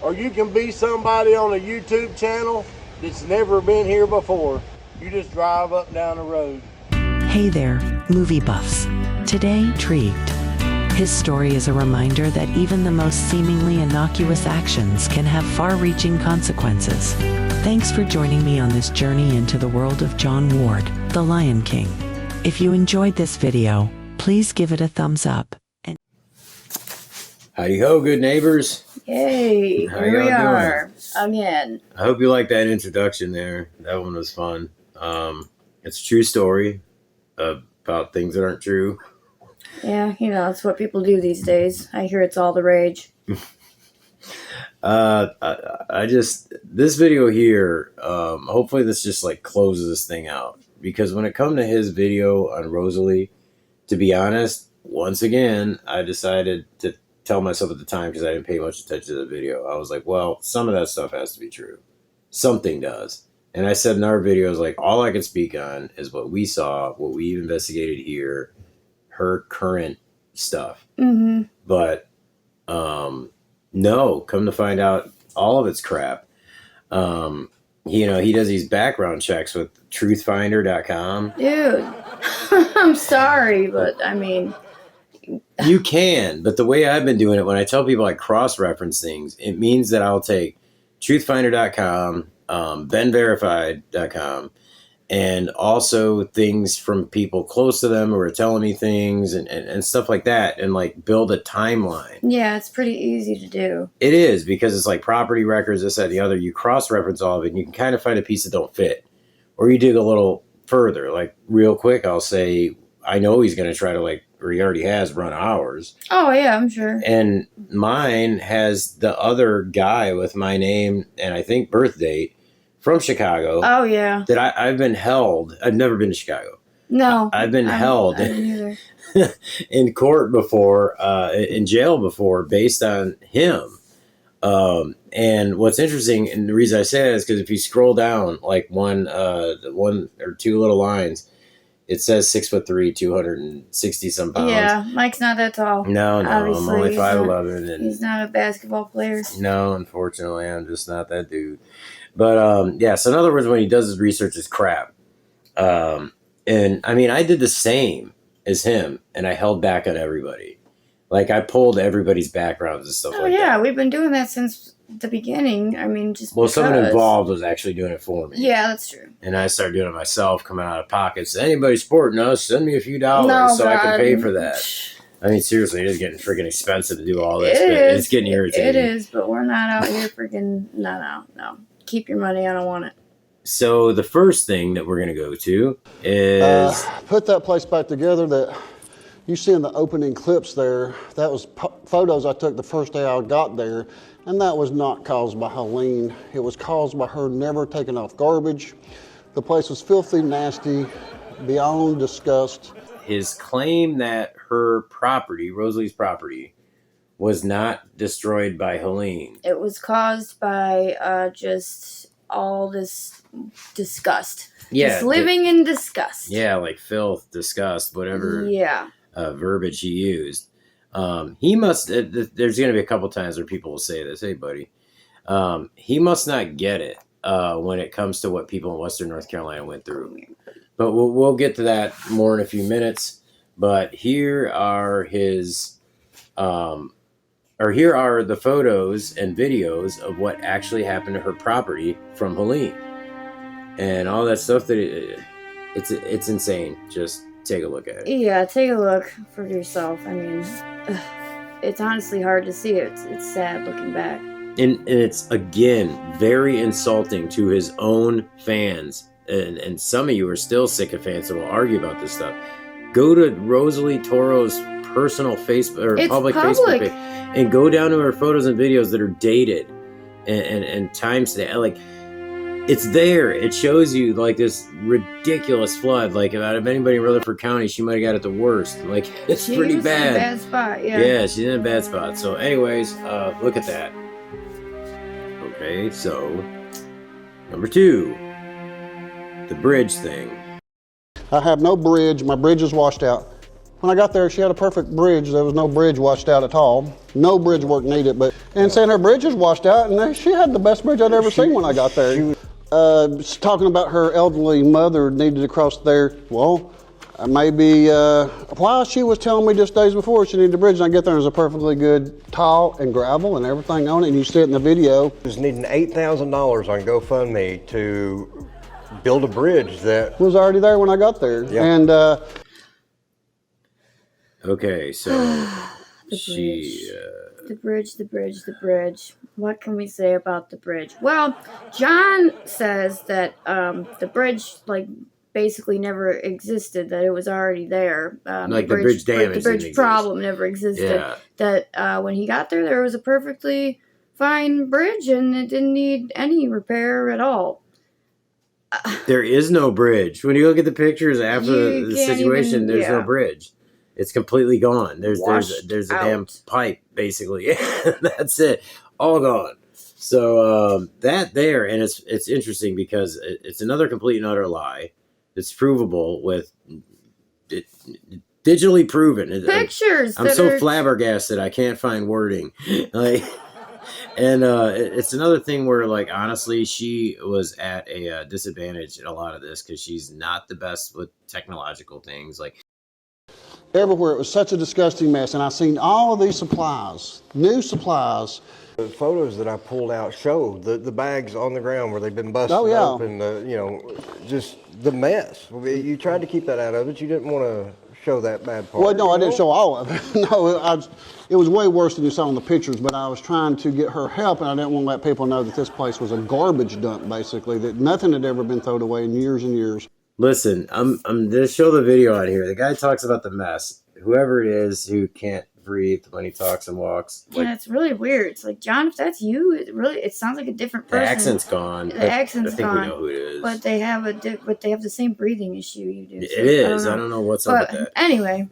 or you can be somebody on a YouTube channel that's never been here before. You just drive up and down the road. Hey there, movie buffs. Today, Intrigued. His story is a reminder that even the most seemingly innocuous actions can have far-reaching consequences. Thanks for joining me on this journey into the world of John Ward, the Lion King. If you enjoyed this video, please give it a thumbs up. And howdy ho, good neighbors. Yay, here we are again. I hope you like that introduction there. That one was fun. It's a true story about things that aren't true. Yeah, you know, that's what people do these days. I hear it's all the rage. This video here, hopefully this just like closes this thing out. Because when it comes to his video on Rosalie, to be honest, once again, I decided to tell myself at the time, because I didn't pay much attention to the video. I was like, well, some of that stuff has to be true. Something does. And I said in our videos, like, all I can speak on is what we saw, what we investigated here, her current stuff. Mm-hmm. But no, come to find out, all of it's crap. You know, he does these background checks with truthfinder.com. Dude, I'm sorry, but I mean, you can, but the way I've been doing it, when I tell people I cross-reference things, it means that I'll take truthfinder.com, benverified.com, and also things from people close to them who are telling me things and stuff like that, and like build a timeline. Yeah, it's pretty easy to do. It is, because it's like property records, this, that, and the other. You cross-reference all of it, and you can kind of find a piece that don't fit. Or you dig a little further. Like, real quick, I'll say, I know he's going to try to, like, or he already has run ours. Oh, yeah, I'm sure. And mine has the other guy with my name and I think birth date from Chicago. Oh, yeah. That I've been held. I've never been to Chicago. No. I've been held in court before, in jail before, based on him. And what's interesting, and the reason I say that is because if you scroll down like one or two little lines, it says 6'3", 260 some pounds. Yeah, Mike's not that tall. No, obviously. I'm only 5'11", and he's not a basketball player. No, unfortunately, I'm just not that dude. But yeah, so in other words, when he does his research, it's crap. And I mean, I did the same as him, and I held back on everybody. Like, I pulled everybody's backgrounds and stuff like that. Oh yeah, we've been doing that since the beginning. I mean, just well, someone involved was actually doing it for me. Yeah, that's true. And I started doing it myself, coming out of pockets. Anybody supporting us, send me a few dollars I can pay for that. I mean, seriously, it is getting freaking expensive to do all this. It's getting irritating. It is, but we're not out here freaking. No. Keep your money. I don't want it. So the first thing that we're going to go to is put that place back together that you see in the opening clips there. That was photos I took the first day I got there, and that was not caused by Helene. It was caused by her never taking off garbage. The place was filthy, nasty, beyond disgust. His claim that her property, Rosalie's property, was not destroyed by Helene. It was caused by just all this disgust. Yeah, just living in disgust. Yeah, like filth, disgust, whatever. Yeah. Verbiage he used. He must. There's going to be a couple times where people will say this. Hey, buddy. He must not get it when it comes to what people in Western North Carolina went through. But we'll get to that more in a few minutes. But here are his, here are the photos and videos of what actually happened to her property from Helene, and all that stuff. That it's insane. Just take a look at it. Yeah, take a look for yourself. I mean, it's honestly hard to see. It's sad looking back. And it's, again, very insulting to his own fans. And some of you are still sycophants that will argue about this stuff. Go to Rosalie Toro's personal Facebook or public Facebook page and go down to her photos and videos that are dated and timestamped. Like, it's there. It shows you like this ridiculous flood. Like, out of anybody in Rutherford County, she might have got it the worst. Like, it's pretty bad. She's in a bad spot, yeah. Yeah, she's in a bad spot. So anyways, look at that. Okay, so number 2, the bridge thing. I have no bridge. My bridge is washed out. When I got there, she had a perfect bridge. There was no bridge washed out at all. No bridge work needed, and saying her bridge is washed out, and she had the best bridge I'd ever seen when I got there. Talking about her elderly mother needed to cross there. Well, maybe while she was telling me just days before she needed a bridge, and I get there, there's a perfectly good tile and gravel and everything on it, and you see it in the video. Was needing $8,000 on GoFundMe to build a bridge that was already there when I got there. Yep. And okay, so the bridge. What can we say about the bridge? Well, John says that the bridge, like, basically never existed, that it was already there. Like the bridge damage. The bridge problem never existed. Yeah. That when he got there, there was a perfectly fine bridge and it didn't need any repair at all. There is no bridge. When you look at the pictures after the situation, there's no bridge. It's completely gone. There's a damn pipe, basically. That's it. All gone. So that there, and it's interesting because it's another complete and utter lie. It's provable with digitally proven pictures. I'm so flabbergasted I can't find wording. Like, and it's another thing where, like, honestly, she was at a disadvantage in a lot of this because she's not the best with technological things. Like, everywhere, it was such a disgusting mess, and I seen all of these supplies, new supplies. the photos that I pulled out show the bags on the ground where they've been busted open, just the mess. You tried to keep that out of it. You didn't want to show that bad part. Well, no, I didn't show all of it. No, it was way worse than you saw in the pictures, but I was trying to get her help, and I didn't want to let people know that this place was a garbage dump, basically, that nothing had ever been thrown away in years and years. Listen, I'm going to show the video on here. The guy talks about the mess. Whoever it is who can't breathe when he talks and walks. Yeah, it's really weird. It's like, John, if that's you, it sounds like a different person. The accent's gone. The accent's gone. I think we know who it is. But they have the same breathing issue you do. So it is. I don't know what's up with that. Anyway.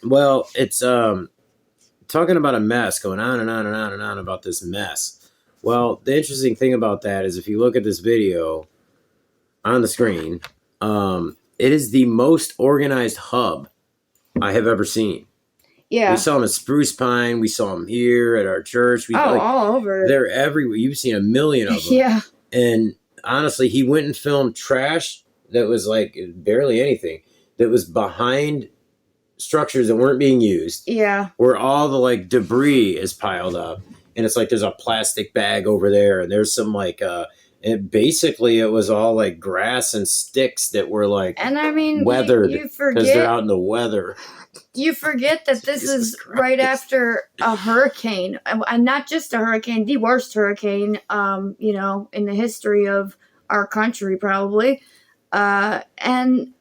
Well, it's talking about a mess, going on and on and on and on about this mess. Well, the interesting thing about that is if you look at this video on the screen, it is the most organized hub I have ever seen. Yeah. We saw them at Spruce Pine. We saw them here at our church. All over. They're everywhere. You've seen a million of them. Yeah. And honestly, he went and filmed trash that was like barely anything that was behind structures that weren't being used. Yeah. Where all the like debris is piled up. And it's like there's a plastic bag over there. And there's some like and basically it was all like grass and sticks that were like weathered because they're out in the weather. You forget that this is right after a hurricane, and not just a hurricane, the worst hurricane, in the history of our country, probably. And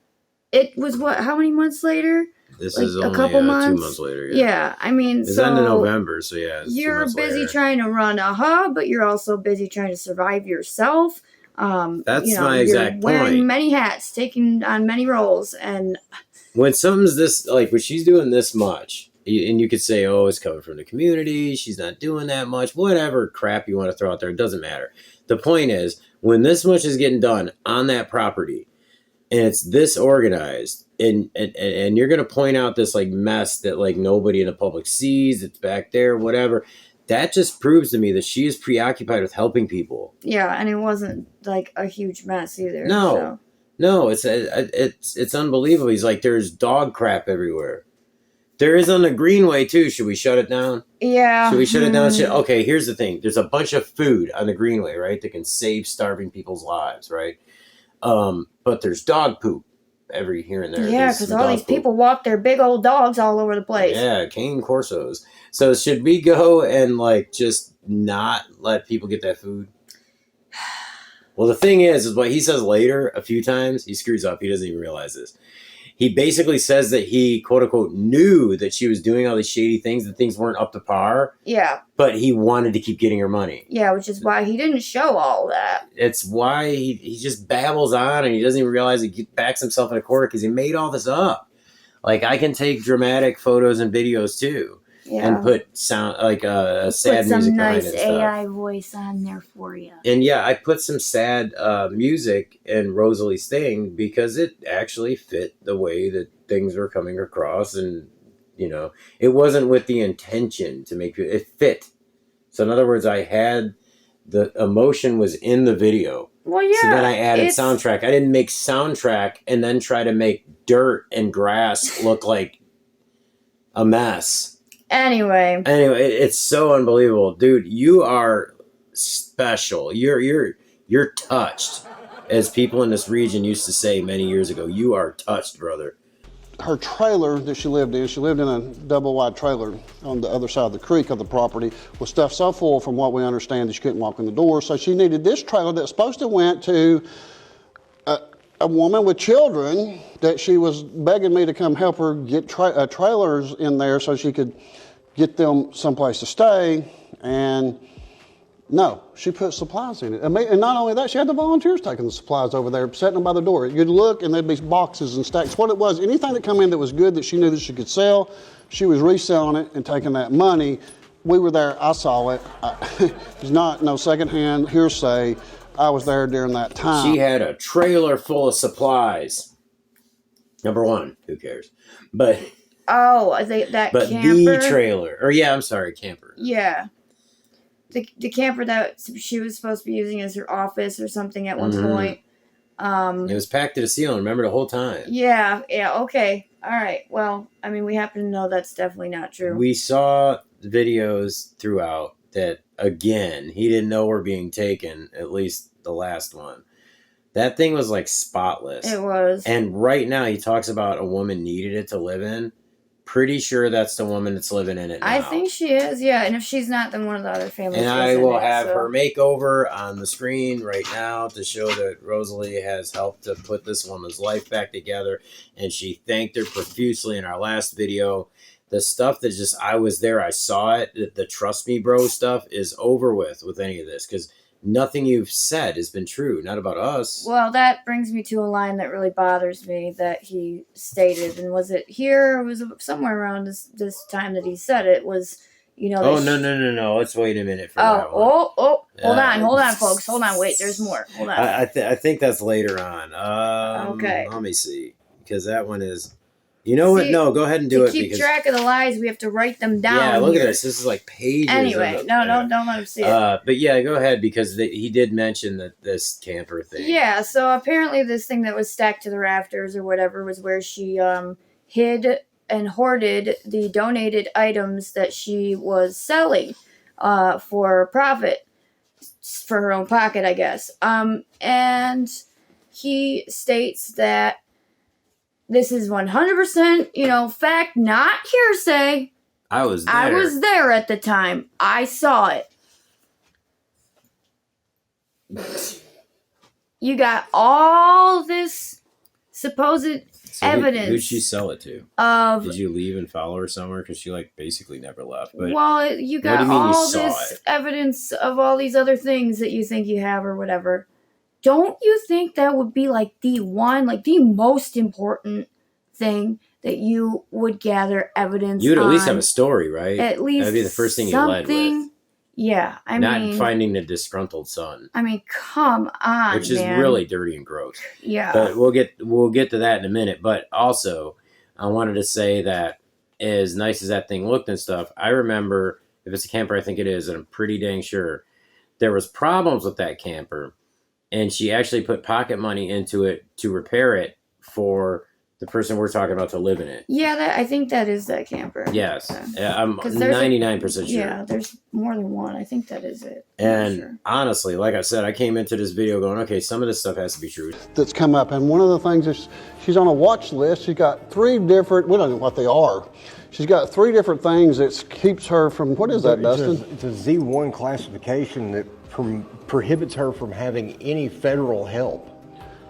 it was how many months later? This is only a couple months? 2 months later. Yeah, I mean, it's the end of November, so yeah. You're busy trying to run a hub, but you're also busy trying to survive yourself. That's my exact point. Wearing many hats, taking on many roles, and when something's this, like when she's doing this much, and you could say, oh, it's coming from the community, she's not doing that much, whatever crap you want to throw out there, it doesn't matter. The point is, when this much is getting done on that property, and it's this organized, and you're going to point out this like mess that like nobody in the public sees, it's back there, whatever, that just proves to me that she is preoccupied with helping people. Yeah, and it wasn't like a huge mess either. No, it's unbelievable. He's like, there's dog crap everywhere. There is on the Greenway too. Should we shut it down? Yeah. Should we shut it down? Okay, here's the thing. There's a bunch of food on the Greenway, right? That can save starving people's lives, right? But there's dog poop every here and there. Yeah, because all these people walk their big old dogs all over the place. Yeah, cane corsos. So should we go and like just not let people get that food? Well, the thing is what he says later a few times, he screws up. He doesn't even realize this. He basically says that he, quote unquote, knew that she was doing all these shady things, that things weren't up to par. Yeah. But he wanted to keep getting her money. Yeah, which is why he didn't show all that. It's why he just babbles on and he doesn't even realize he backs himself in a corner because he made all this up. Like, I can take dramatic photos and videos too. Yeah. And put sound like sad music behind it. Put some nice AI voice on there for you. And yeah, I put some sad music in Rosalie's thing because it actually fit the way that things were coming across, and you know, it wasn't with the intention to make it fit. So in other words, I had the emotion was in the video. Well, yeah. So then I added soundtrack. I didn't make soundtrack and then try to make dirt and grass look like a mess. Anyway, it's so unbelievable, dude. You are special. You're touched, as people in this region used to say many years ago. You are touched, brother. Her trailer that she lived in a double wide trailer on the other side of the creek of the property, was stuffed so full, from what we understand, that she couldn't walk in the door. So she needed this trailer that's supposed to went to a woman with children, that she was begging me to come help her get trailers in there so she could get them someplace to stay. And no, she put supplies in it. And not only that, she had the volunteers taking the supplies over there, setting them by the door. You'd look and there'd be boxes and stacks. What it was, anything that come in that was good that she knew that she could sell, she was reselling it and taking that money. We were there, I saw it. It's not no secondhand hearsay. I was there during that time. She had a trailer full of supplies. Number one, who cares? But camper. The trailer, or yeah, I'm sorry, camper. Yeah. The camper that she was supposed to be using as her office or something at one point. It was packed to the ceiling, remember, the whole time. Yeah, okay. All right. Well, I mean, we happen to know that's definitely not true. We saw videos throughout that, again, he didn't know were being taken, at least the last one. That thing was like spotless. It was. And right now he talks about a woman needed it to live in. Pretty sure that's the woman that's living in it now. I think she is, yeah. And if she's not, then one of the other families. And I will have her makeover on the screen right now to show that Rosalie has helped to put this woman's life back together. And she thanked her profusely in our last video. The stuff that just, I was there, I saw it. The trust me bro stuff is over with any of this. Because nothing you've said has been true, not about us. Well, that brings me to a line that really bothers me that he stated. And was it here? Or was it somewhere around this time that he said it? Was, you know... Oh, no. Let's wait a minute for that one. Hold on, folks. Hold on. Wait, there's more. Hold on. I think that's later on. Okay. Let me see. Because that one is... You know what? No, go ahead and do it. To keep track of the lies, we have to write them down. Yeah, look at this. This is like pages. Anyway, don't let him see it. But yeah, go ahead, because he did mention that this camper thing. Yeah, so apparently this thing that was stacked to the rafters or whatever was where she hid and hoarded the donated items that she was selling for profit, for her own pocket, I guess. And he states that this is 100%, fact, not hearsay. I was there. I was there at the time. I saw it. You got all this supposed evidence. Who'd she sell it to? Did you leave and follow her somewhere? Because she basically never left. But well, you got all this evidence of all these other things that you think you have or whatever. Don't you think that would be the most important thing that you would gather evidence on? You'd at least have a story, right? At least that'd be the first thing you led with. Yeah, not finding the disgruntled son. I mean, come on, which is really dirty and gross. Yeah, but we'll get to that in a minute. But also, I wanted to say that as nice as that thing looked and stuff, I remember, if it's a camper, I think it is, and I'm pretty dang sure there was problems with that camper. And she actually put pocket money into it to repair it for the person we're talking about to live in it. Yeah, I think that is that camper. Yes. I'm 99% sure. Yeah, there's more than one. I think that is it. And honestly, like I said, I came into this video going, okay, some of this stuff has to be true. That's come up. And one of the things is she's on a watch list. She's got 3 different, we don't know what they are. She's got 3 different things that keeps her from, what is that, Dustin? It's a Z1 classification that prohibits her from having any federal help.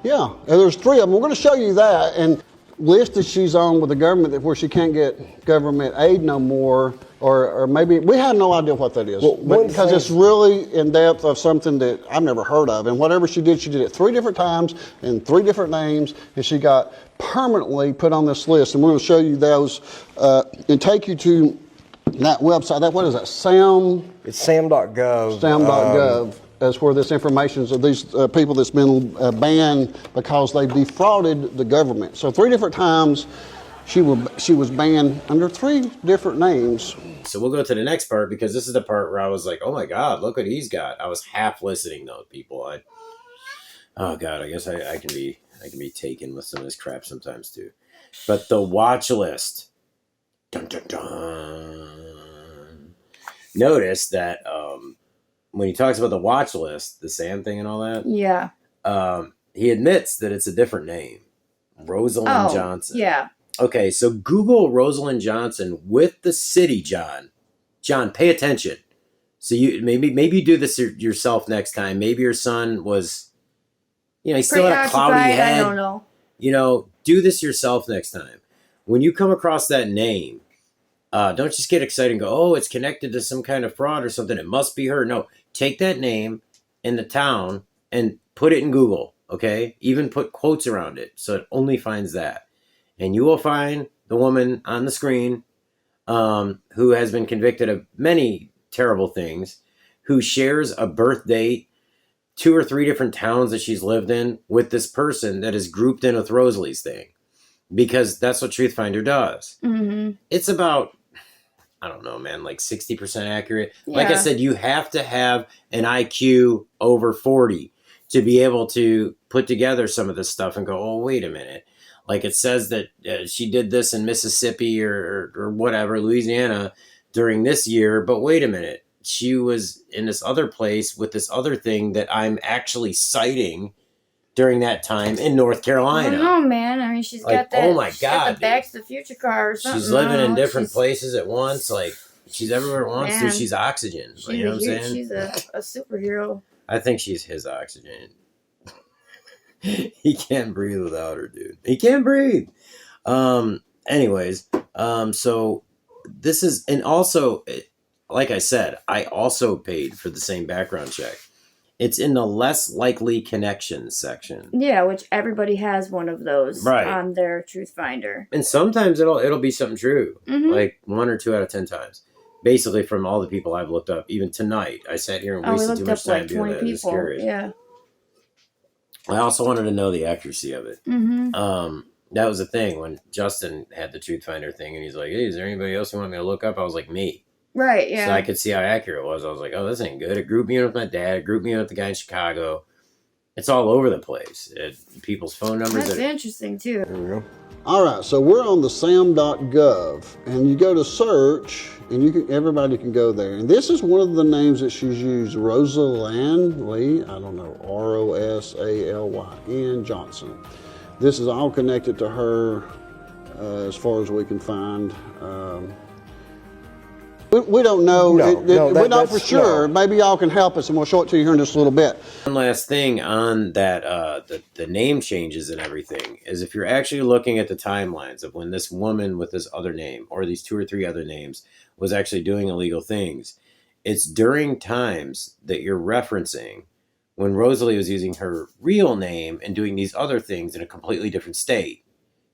Yeah, and there's 3 of them. We're going to show you that. And list that she's on with the government where she can't get government aid no more, or maybe, we have no idea what that is. Well, because it's really in depth of something that I've never heard of. And whatever she did it 3 different times in 3 different names, and she got permanently put on this list. And we're going to show you those and take you to that website. What is that? It's sam.gov. Sam.gov. That's where this information is of these people that's been banned because they defrauded the government. So 3 different times she was banned under 3 different names. So we'll go to the next part, because this is the part where I was like, oh my God, look what he's got. I was half listening though, people. Oh God, I guess I can be taken with some of this crap sometimes too. But the watch list. Dun, dun, dun. Notice that when he talks about the watch list, the Sam thing and all that. Yeah. He admits that it's a different name. Rosalind Johnson. Yeah. Okay, so Google Rosalind Johnson with the city, John. John, pay attention. So you maybe you do this yourself next time. Maybe your son was, he still had a cloudy head. I don't know. Do this yourself next time. When you come across that name, don't just get excited and go, oh, it's connected to some kind of fraud or something. It must be her. No, take that name in the town and put it in Google, okay? Even put quotes around it so it only finds that. And you will find the woman on the screen who has been convicted of many terrible things, who shares a birth date, 2 or 3 different towns that she's lived in with this person that is grouped in with Rosalie's thing. Because that's what Truthfinder does. Mm-hmm. It's about, I don't know, man, like 60% accurate. Yeah. Like I said, you have to have an IQ over 40 to be able to put together some of this stuff and go, oh, wait a minute. Like it says that she did this in Mississippi or whatever, Louisiana during this year. But wait a minute. She was in this other place with this other thing that I'm actually citing during that time in North Carolina. I don't know, man. I mean, she's got that. Oh my God, the Back to the Future car or something. She's living in different places at once. Like she's everywhere at once. Dude, she's oxygen. You know what I'm saying? She's a superhero. I think she's his oxygen. He can't breathe without her, dude. He can't breathe. Anyways, so this is, and also, like I said, I also paid for the same background check. It's in the less likely connections section. Yeah, which everybody has one of those on their Truthfinder. And sometimes it'll be something true, like 1 or 2 out of 10 times. Basically, from all the people I've looked up, even tonight, I sat here and wasted too much time doing that. I was just curious. Yeah. I also wanted to know the accuracy of it. Mm-hmm. That was the thing when Justin had the Truthfinder thing, and he's like, "Hey, is there anybody else you want me to look up?" I was like, "Me." Right. Yeah. So I could see how accurate it was. I was like, "Oh, this ain't good." It grouped me in with my dad. It grouped me in with the guy in Chicago. It's all over the place. People's phone numbers. That's interesting too. There we go. All right, so we're on the sam.gov, and you go to search, and everybody can go there. And this is one of the names that she's used, Rosalind Lee, I don't know, Rosalyn Johnson. This is all connected to her as far as we can find. We don't know. We know for sure. No. Maybe y'all can help us, and we'll show it to you here in just a little bit. One last thing on that, the name changes and everything, is if you're actually looking at the timelines of when this woman with this other name, or these 2 or 3 other names, was actually doing illegal things, it's during times that you're referencing when Rosalie was using her real name and doing these other things in a completely different state.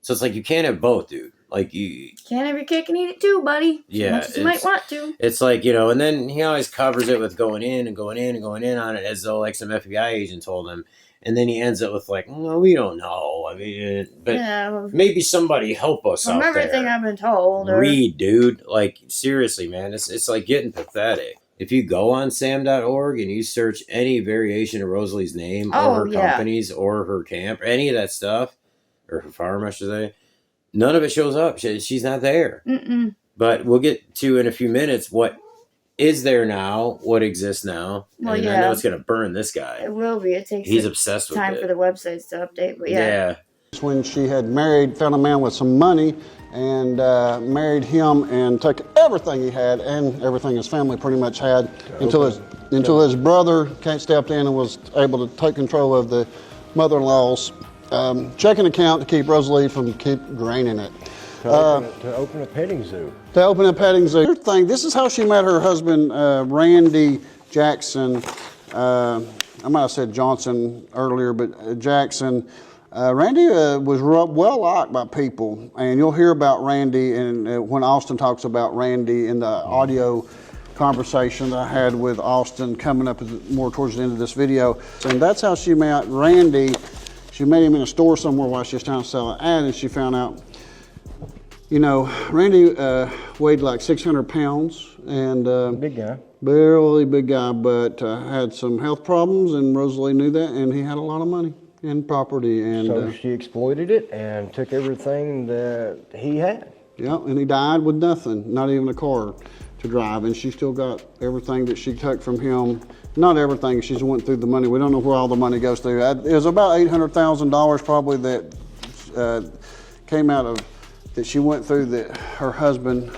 So it's like you can't have both, dude. Like you can't have your cake and eat it too, buddy. Yeah, as much as you might want to. It's like, and then he always covers it with going in and going in and going in on it as though like some FBI agent told him, and then he ends up with like, no, we don't know. I mean, but maybe somebody help us out there. From everything I've been told. Read, dude. Like seriously, man, it's like getting pathetic. If you go on sam.org and you search any variation of Rosalie's name or her companies or her camp, any of that stuff, or her farm, I should say, none of it shows up. She's not there. Mm-mm. But we'll get to in a few minutes what is there now, what exists now. Well, and I know it's going to burn this guy. It will be. It takes He's obsessed with time it. For the websites to update. But yeah. When she had found a man with some money and married him and took everything he had and everything his family pretty much had until his brother stepped in and was able to take control of the mother-in-law's checking account to keep Rosalie from keep draining it. To open a petting zoo. To open a petting zoo. This is how she met her husband, Randy Jackson. I might have said Johnson earlier, but Jackson. Randy was well liked by people, and you'll hear about Randy and when Austin talks about Randy in the audio conversation that I had with Austin coming up more towards the end of this video. And that's how she met Randy. She met him in a store somewhere while she was trying to sell an ad, and she found out You know, Randy weighed like 600 pounds and Big guy. barely big guy, but had some health problems, and Rosalie knew that, and he had a lot of money and property. And So she exploited it and took everything that he had. yeah, and he died with nothing, not even a car to drive, and she still got everything that she took from him. Not everything, she just went through the money. We don't know where all the money goes through. It was about $800,000 probably that came out of, that she went through that her husband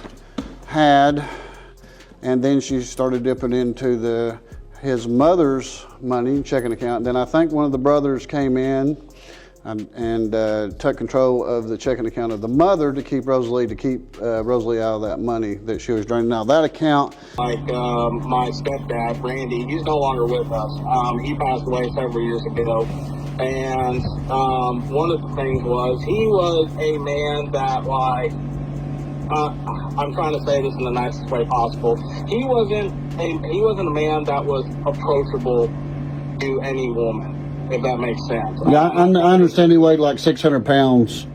had, and then she started dipping into his mother's money checking account. Then I think one of the brothers came in and took control of the checking account of the mother to keep Rosalie out of that money that she was draining. Now that account, like my stepdad Randy, he's no longer with us. He passed away several years ago, and one of the things was he was a man that, like, I'm trying to say this in the nicest way possible. He wasn't a man that was approachable to any woman, if that makes sense. yeah, I understand he weighed like 600 pounds.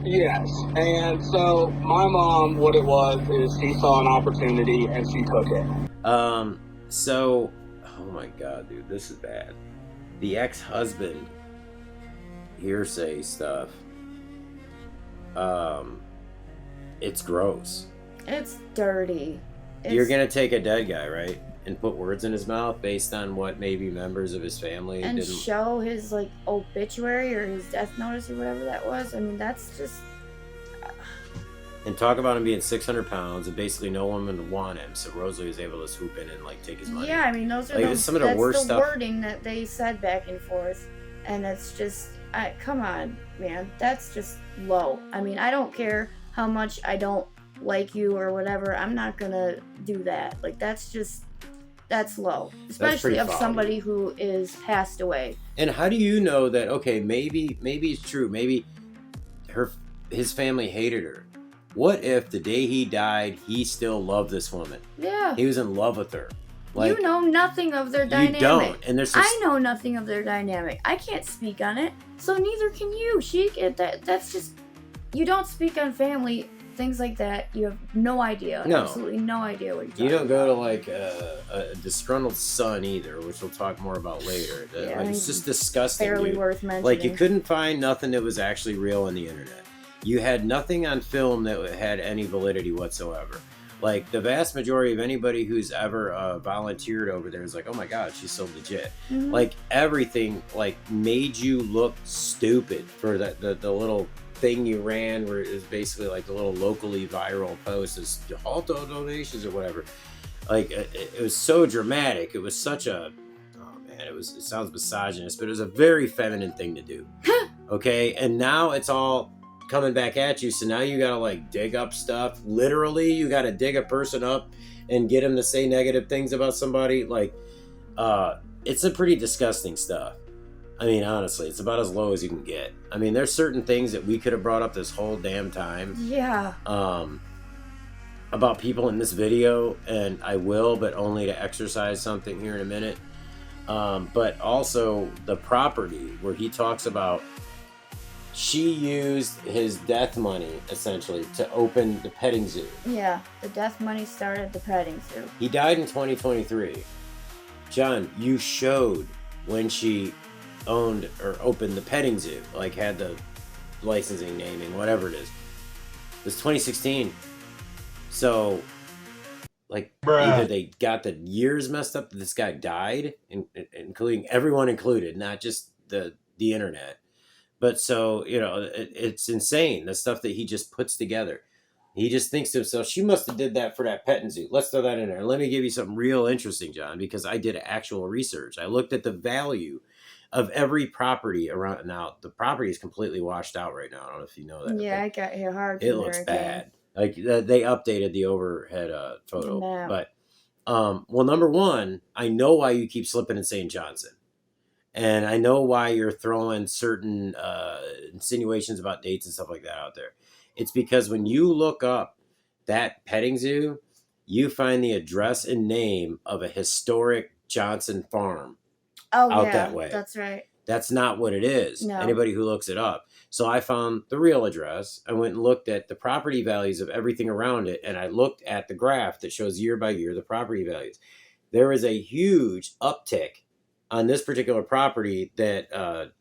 Yes, and so my mom, what it was is she saw an opportunity and she took it. So, oh my God, dude, this is bad. The ex-husband hearsay stuff. It's gross. It's dirty. You're gonna take a dead guy, right, and put words in his mouth based on what maybe members of his family and didn't show his like obituary or his death notice or whatever that was. I mean, that's just. And talk about him being 600 pounds and basically no woman would want him, so Rosalie was able to swoop in and like take his money. Yeah, I mean, those are like, some of the worst stuff. Wording that they said back and forth, and it's just, come on, man, that's just low. I mean, I don't care how much I don't like you or whatever. I'm not gonna do that. Like, that's low, especially of somebody who is passed away. And how do you know that? Okay, maybe it's true. Maybe his family hated her. What if the day he died, he still loved this woman? Yeah. He was in love with her. Like, you know nothing of their dynamic. You don't. And I know nothing of their dynamic. I can't speak on it, so neither can you. That's just, you don't speak on family, things like that. You have no idea. No. Absolutely no idea what you're talking about. You don't go to like a disgruntled son either, which we'll talk more about later. Yeah, like, it's just disgusting. Barely worth mentioning. Like, you couldn't find nothing that was actually real on the internet. You had nothing on film that had any validity whatsoever. Like, the vast majority of anybody who's ever volunteered over there is like, oh my God, she's so legit. Mm-hmm. Like, everything like made you look stupid for the little thing you ran where it was basically like the little locally viral post is Alto donations or whatever. Like, it was so dramatic. It was such a, oh man, it sounds misogynist, but it was a very feminine thing to do. Okay, and now it's all coming back at you, so now you gotta like dig up stuff. Literally, you gotta dig a person up and get them to say negative things about somebody. Like, it's a pretty disgusting stuff. I mean, honestly, it's about as low as you can get. I mean, there's certain things that we could have brought up this whole damn time. Yeah. About people in this video, and I will, but only to exercise something here in a minute. But also the property where he talks about she used his death money, essentially, to open the petting zoo. Yeah, the death money started the petting zoo. He died in 2023. John, you showed when she owned or opened the petting zoo, like had the licensing, naming, whatever it is. It was 2016. So, like, either they got the years messed up that this guy died, including everyone included, not just the internet. But so, you know, it's insane, the stuff that he just puts together. He just thinks to himself, she must have did that for that petting zoo. Let's throw that in there. Let me give you something real interesting, John, because I did actual research. I looked at the value of every property around. Now, the property is completely washed out right now. I don't know if you know that. Yeah, I got hit hard. It looks bad. Like, they updated the overhead photo. No. But, well, number one, I know why you keep slipping and saying Johnson. And I know why you're throwing certain insinuations about dates and stuff like that out there. It's because when you look up that petting zoo, you find the address and name of a historic Johnson farm out that way. That's right. That's not what it is. No. Anybody who looks it up. So I found the real address. I went and looked at the property values of everything around it. And I looked at the graph that shows year by year the property values. There is a huge uptick on this particular property that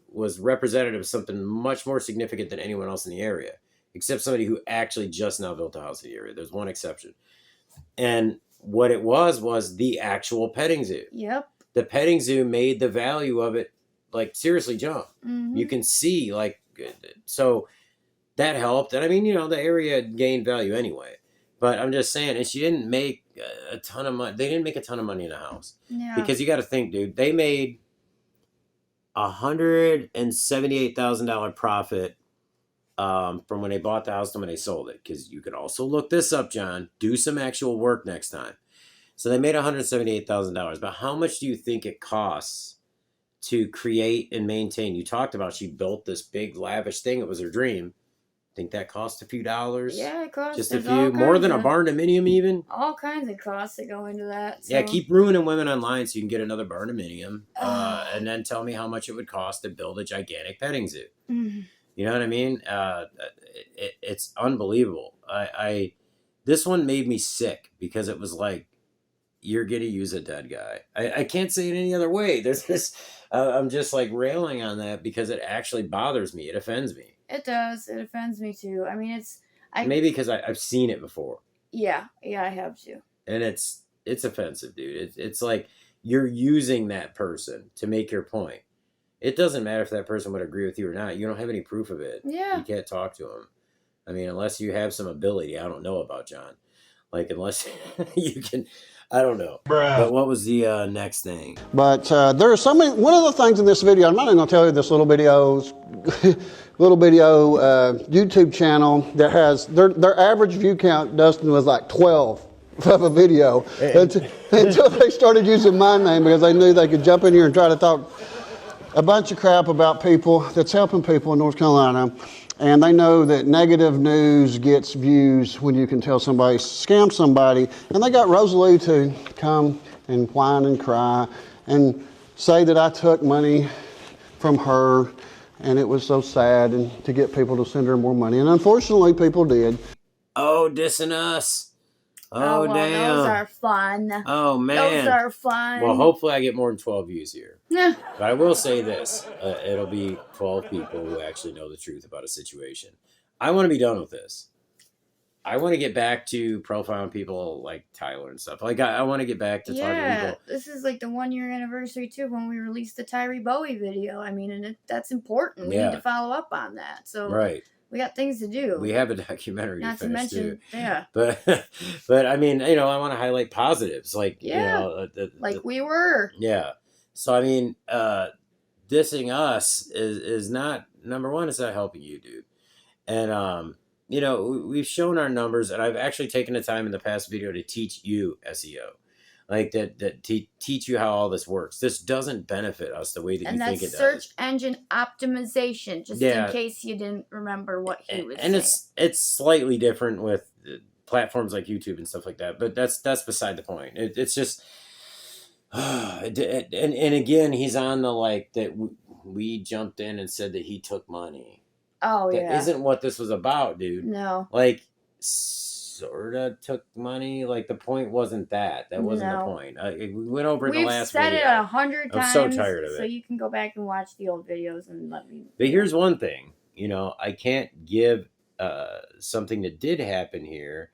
was representative of something much more significant than anyone else in the area, except somebody who actually just now built a house in the area. There's one exception. And what it was the actual petting zoo. Yep. The petting zoo made the value of it, like, seriously jump. Mm-hmm. You can see, like, so that helped. And I mean, the area gained value anyway. But I'm just saying, and she didn't make a ton of money. They didn't make a ton of money in the house. Yeah. Because you got to think, dude, they made $178,000 profit from when they bought the house to when they sold it. Because you could also look this up, John. Do some actual work next time. So they made $178,000. But how much do you think it costs to create and maintain? You talked about she built this big lavish thing. It was her dream. Think that cost a few dollars? Yeah, it costs. Just a few. More than a barn-dominium even? All kinds of costs that go into that. So. Yeah, keep ruining women online so you can get another barn-dominium. And then tell me how much it would cost to build a gigantic petting zoo. Mm-hmm. You know what I mean? It's unbelievable. This one made me sick because it was like, you're going to use a dead guy. I can't say it any other way. There's this, I'm just like railing on that because it actually bothers me. It offends me. It does. It offends me too. I mean, maybe because I've seen it before. Yeah, I have too. And it's offensive, dude. It's like you're using that person to make your point. It doesn't matter if that person would agree with you or not. You don't have any proof of it. Yeah. You can't talk to them. I mean, unless you have some ability I don't know about, John. Like, unless you can, I don't know. Bruh. But what was the next thing? But there are so many, one of the things in this video, I'm not even going to tell you this little video YouTube channel that has, their average view count, Dustin, was like 12 of a video until they started using my name because they knew they could jump in here and try to talk a bunch of crap about people that's helping people in North Carolina. And they know that negative news gets views when you can tell somebody, scam somebody. And they got Rosalie to come and whine and cry and say that I took money from her and it was so sad, and to get people to send her more money. And unfortunately, people did. Oh, dissing us. Oh, well, damn. Those are fun. Oh, man. Those are fun. Well, hopefully I get more than 12 views here. Yeah. But I will say this. It'll be 12 people who actually know the truth about a situation. I want to be done with this. I want to get back to profiling people like Tyler and stuff. Like, I want to get back to talking to people. This is like the 1 year anniversary, too, when we released the Tyree Bowie video. I mean, and that's important. We need to follow up on that. So right. We got things to do. We have a documentary Not to finish, to mention, too. Yeah. But I mean, I want to highlight positives. Like, we were. Yeah. So, I mean, dissing us is not, number one, it's not helping you, dude. And, we've shown our numbers, and I've actually taken the time in the past video to teach you SEO. Like that teach you how all this works. This doesn't benefit us the way that you think it does. And that's search engine optimization, just in case you didn't remember what he was saying. And it's slightly different with platforms like YouTube and stuff like that, but that's beside the point. It's just, and again, he's on the like that we jumped in and said that he took money. Oh, that yeah. That isn't what this was about, dude. No. Like, sort of took money. Like, the point wasn't that. That wasn't the point. We went over the last video. We've said it 100 times. I'm so tired of it. So you can go back and watch the old videos and let me. But here's one thing. I can't give something that did happen here,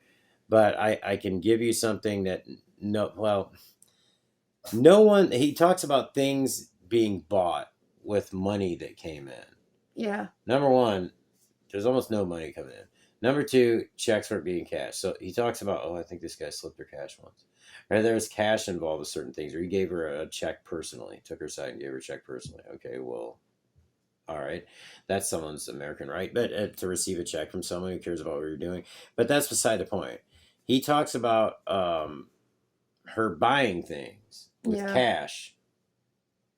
but I can give you something that no one. He talks about things being bought with money that came in. Yeah. Number one, there's almost no money coming in. Number two, checks weren't being cashed. So he talks about, I think this guy slipped her cash once. Or there was cash involved with certain things. Or he gave her a check personally. Took her side and gave her a check personally. Okay, well, all right. That's someone's American right. But to receive a check from someone who cares about what you're doing. But that's beside the point. He talks about her buying things with cash.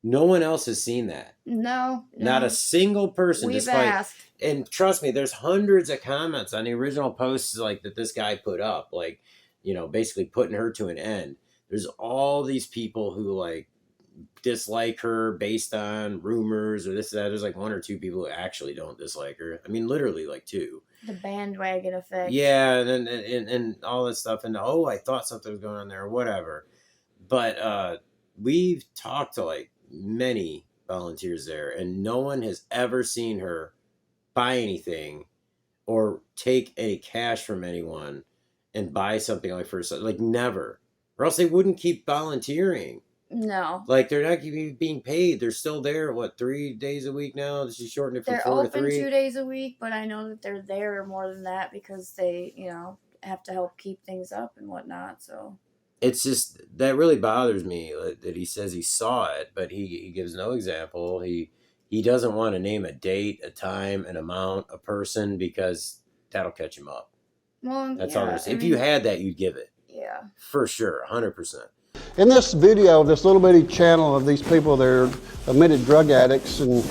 No one else has seen that. No. Not a single person. We've asked. And trust me, there's hundreds of comments on the original posts like that this guy put up, like, basically putting her to an end. There's all these people who like dislike her based on rumors or this, that. There's like 1 or 2 people who actually don't dislike her. I mean, literally like 2. The bandwagon effect. Yeah, and all this stuff. And oh, I thought something was going on there or whatever. But we've talked to like many volunteers there, and no one has ever seen her buy anything or take any cash from anyone and buy something like for like never, or else they wouldn't keep volunteering. No, like they're not being paid. They're still there. What, 3 days a week now? She shortened it from they're 4 to open 3. 2 days a week, but I know that they're there more than that because they, have to help keep things up and whatnot. So it's just that really bothers me that he says he saw it, but he gives no example. He doesn't want to name a date, a time, an amount, a person, because that'll catch him up. Well, that's all there's. If you had that, you'd give it. Yeah, for sure, 100%. In this video, this little bitty channel of these people, they're admitted drug addicts and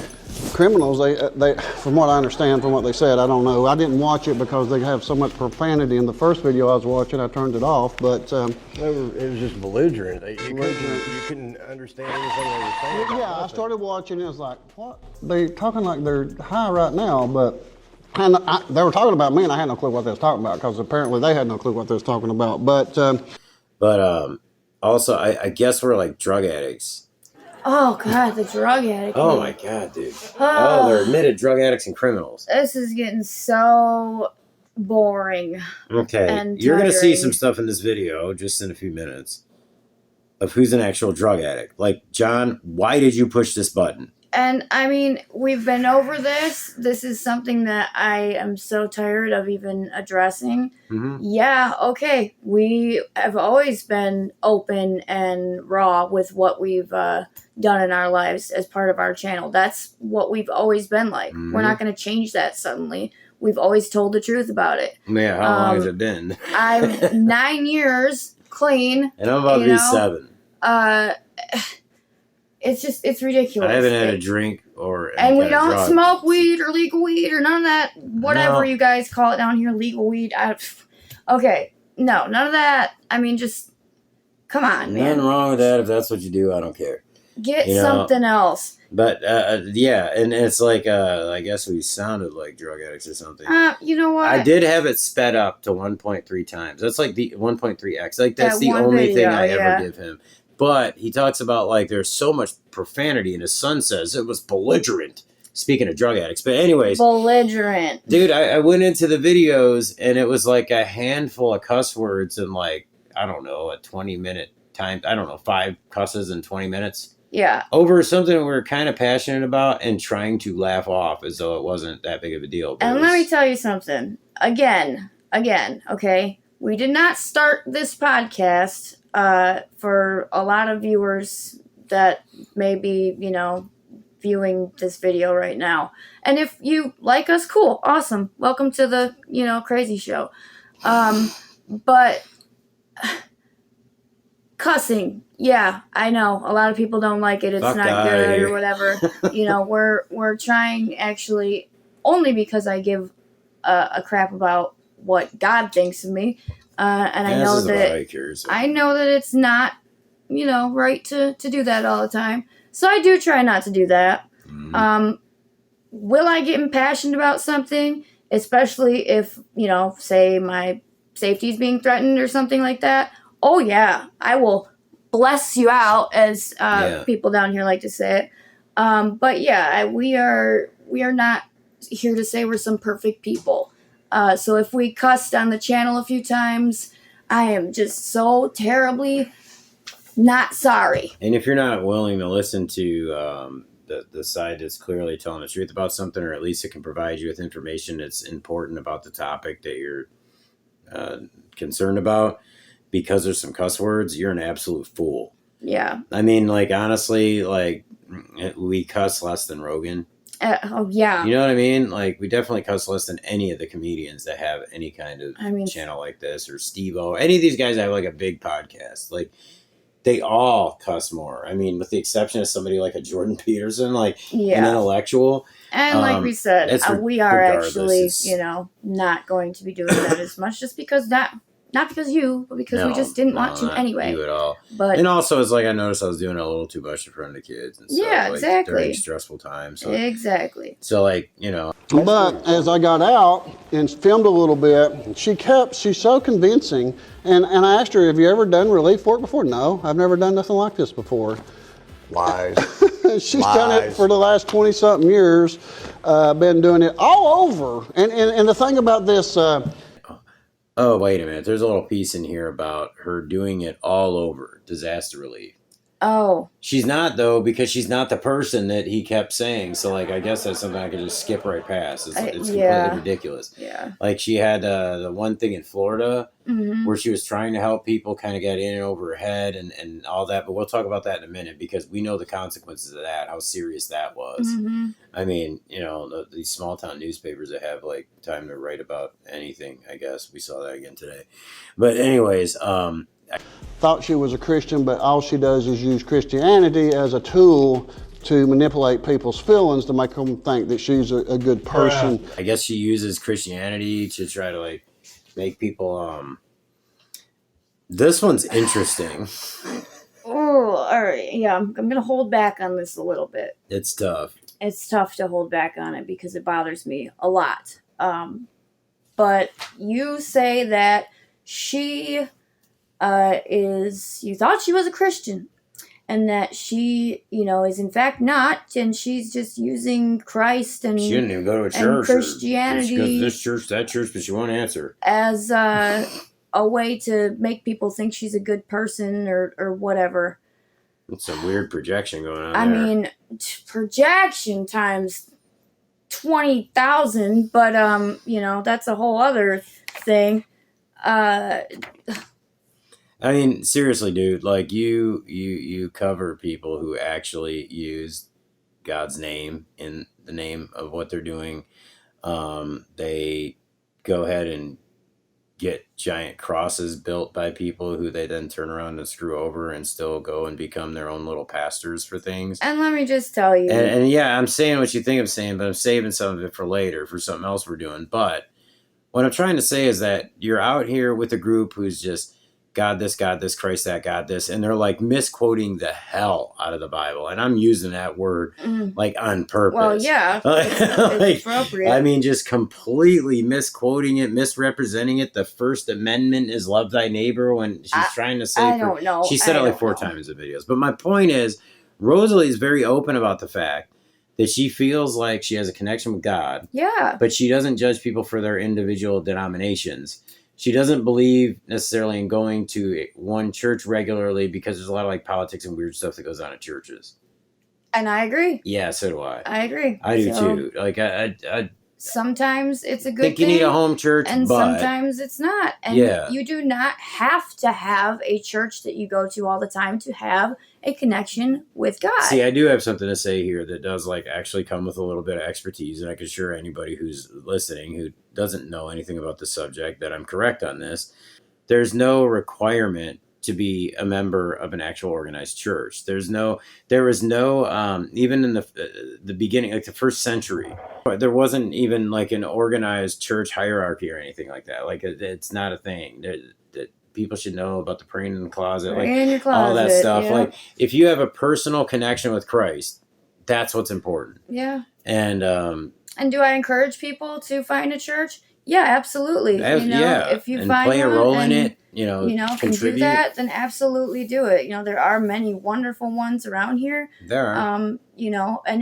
criminals. They, from what I understand, from what they said, I don't know. I didn't watch it because they have so much profanity in the first video I was watching. I turned it off, but it was just belligerent. You couldn't understand anything they were saying. Yeah, I started watching. It was like, what? They talking like they're high right now, but. And they were talking about me, and I had no clue what they was talking about because apparently they had no clue what they was talking about. But also, I guess we're like drug addicts. Oh God, the drug addict. Oh my God, dude. Oh, they're admitted drug addicts and criminals. This is getting so boring. Okay, and you're gonna see some stuff in this video just in a few minutes of who's an actual drug addict. Like, John, why did you push this button? And I mean, we've been over this. This is something that I am so tired of even addressing. Mm-hmm. Yeah, okay. We have always been open and raw with what we've done in our lives as part of our channel. That's what we've always been like. Mm-hmm. We're not going to change that suddenly. We've always told the truth about it. Yeah, how long has it been? I'm 9 years clean. And I'm about to be 7. It's ridiculous. I haven't had a drink or and we don't smoke weed or legal weed or none of that, whatever you guys call it down here, legal weed. Okay, no, none of that. I mean, just come on, man. Nothing wrong with that. If that's what you do, I don't care. Get something else. But yeah, and it's like I guess we sounded like drug addicts or something. You know what? I did have it sped up to 1.3 times. That's like the 1.3x. Like that's the only thing I ever give him. But he talks about like there's so much profanity, and his son says it was belligerent. Speaking of drug addicts, but anyways, belligerent, dude. I went into the videos, and it was like a handful of cuss words in like, I don't know, a 20-minute time. I don't know, 5 cusses in 20 minutes. Yeah. Over something we were kind of passionate about and trying to laugh off as though it wasn't that big of a deal. And let me tell you something. Again, okay? We did not start this podcast for a lot of viewers that may be, viewing this video right now. And if you like us, cool, awesome. Welcome to the, crazy show. But cussing, yeah, I know a lot of people don't like it. It's not good or whatever. We're trying actually only because I give a crap about what God thinks of me. And I know that it's not, right to do that all the time. So I do try not to do that. Mm-hmm. Will I get impassioned about something, especially if, say my safety is being threatened or something like that? Oh yeah, I will bless you out, as people down here like to say it. But yeah, we are not here to say we're some perfect people. So if we cussed on the channel a few times, I am just so terribly not sorry. And if you're not willing to listen to the side that's clearly telling the truth about something, or at least it can provide you with information that's important about the topic that you're concerned about, because there's some cuss words, you're an absolute fool. Yeah. I mean, like, honestly, like, we cuss less than Rogan. Oh, yeah. You know what I mean? Like, we definitely cuss less than any of the comedians that have any kind of channel like this, or Steve-O. Any of these guys that have, like, a big podcast. Like, they all cuss more. I mean, with the exception of somebody like a Jordan Peterson, like, an intellectual. And like we said, we are actually, not going to be doing that as much, just because Not because you, but because we just didn't want to not anyway. you at all. But and also, it's like I noticed I was doing it a little too much in front of the kids and stuff. Yeah, like, exactly. During stressful times. So, exactly. So, like, you know. But as I got out and filmed a little bit, she's so convincing. And I asked her, have you ever done relief work before? No, I've never done nothing like this before. Lies. She's done it for the last 20-something years, been doing it all over. And the thing about this... Oh, wait a minute. There's a little piece in here about her doing it all over disaster relief. Oh. She's not, though, because she's not the person that he kept saying. So, like, I guess that's something I could just skip right past. It's completely ridiculous. Yeah. Like, she had the one thing in Florida where she was trying to help people kind of get in and over her head and all that. But we'll talk about that in a minute because we know the consequences of that, how serious that was. I mean, you know, these small town newspapers that have, like, time to write about anything, I guess. We saw that again today. But anyways, thought she was a Christian, but all she does is use Christianity as a tool to manipulate people's feelings to make them think that she's a good person. I guess she uses Christianity to try to, like, make people, this one's interesting. Oh, all right. Yeah, I'm going to hold back on this a little bit. It's tough. It's tough to hold back on it because it bothers me a lot. But you say that she... you thought she was a Christian and that she, you know, is in fact not, and she's just using Christ and she didn't even go to a church Christianity. She goes to this church, that church, but she won't answer. As a way to make people think she's a good person or whatever. It's some weird projection going on I there. mean, projection times 20,000, but you know, that's a whole other thing. I mean, seriously, dude, like you cover people who actually use God's name in the name of what they're doing. They go ahead and get giant crosses built by people who they then turn around and screw over and still go and become their own little pastors for things. And let me just tell you. And yeah, I'm saying what you think I'm saying, but I'm saving some of it for later for something else we're doing. But what I'm trying to say is that you're out here with a group who's just God this, Christ that, God this. And they're like misquoting the hell out of the Bible. And I'm using that word like on purpose. Well, yeah. It's appropriate. I mean, just completely misquoting it, misrepresenting it. The First Amendment is love thy neighbor when she's trying to say. I don't know. She said it like 4 times in videos. But my point is, Rosalie is very open about the fact that she feels like she has a connection with God. Yeah. But she doesn't judge people for their individual denominations. She doesn't believe necessarily in going to one church regularly because there's a lot of like politics and weird stuff that goes on at churches. And I agree. Yeah, so do I. I agree. I do too. Like I sometimes it's a good think thing. You need a home church, and but sometimes it's not. And you do not have to have a church that you go to all the time to have a connection with God. See, I do have something to say here that does like actually come with a little bit of expertise, and I can assure anybody who's listening who doesn't know anything about the subject that I'm correct on this. There's no requirement to be a member of an actual organized church. There was no, even in the beginning, like the first century, there wasn't even like an organized church hierarchy or anything like that. Like it's not a thing that people should know about the praying in the closet, like in your closet, all that stuff. Yeah. Like if you have a personal connection with Christ, that's what's important. Yeah. And do I encourage people to find a church? Yeah, absolutely. If you and find play a one role and, in it, can do that, then absolutely do it. There are many wonderful ones around here. There are. And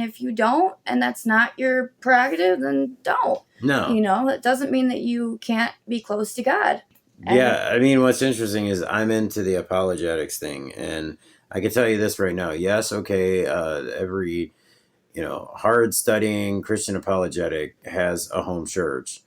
if you don't, and that's not your prerogative, then don't. No. That doesn't mean that you can't be close to God. Yeah, I mean, what's interesting is I'm into the apologetics thing, and I can tell you this right now. Yes, okay, every, hard studying Christian apologetic has a home church,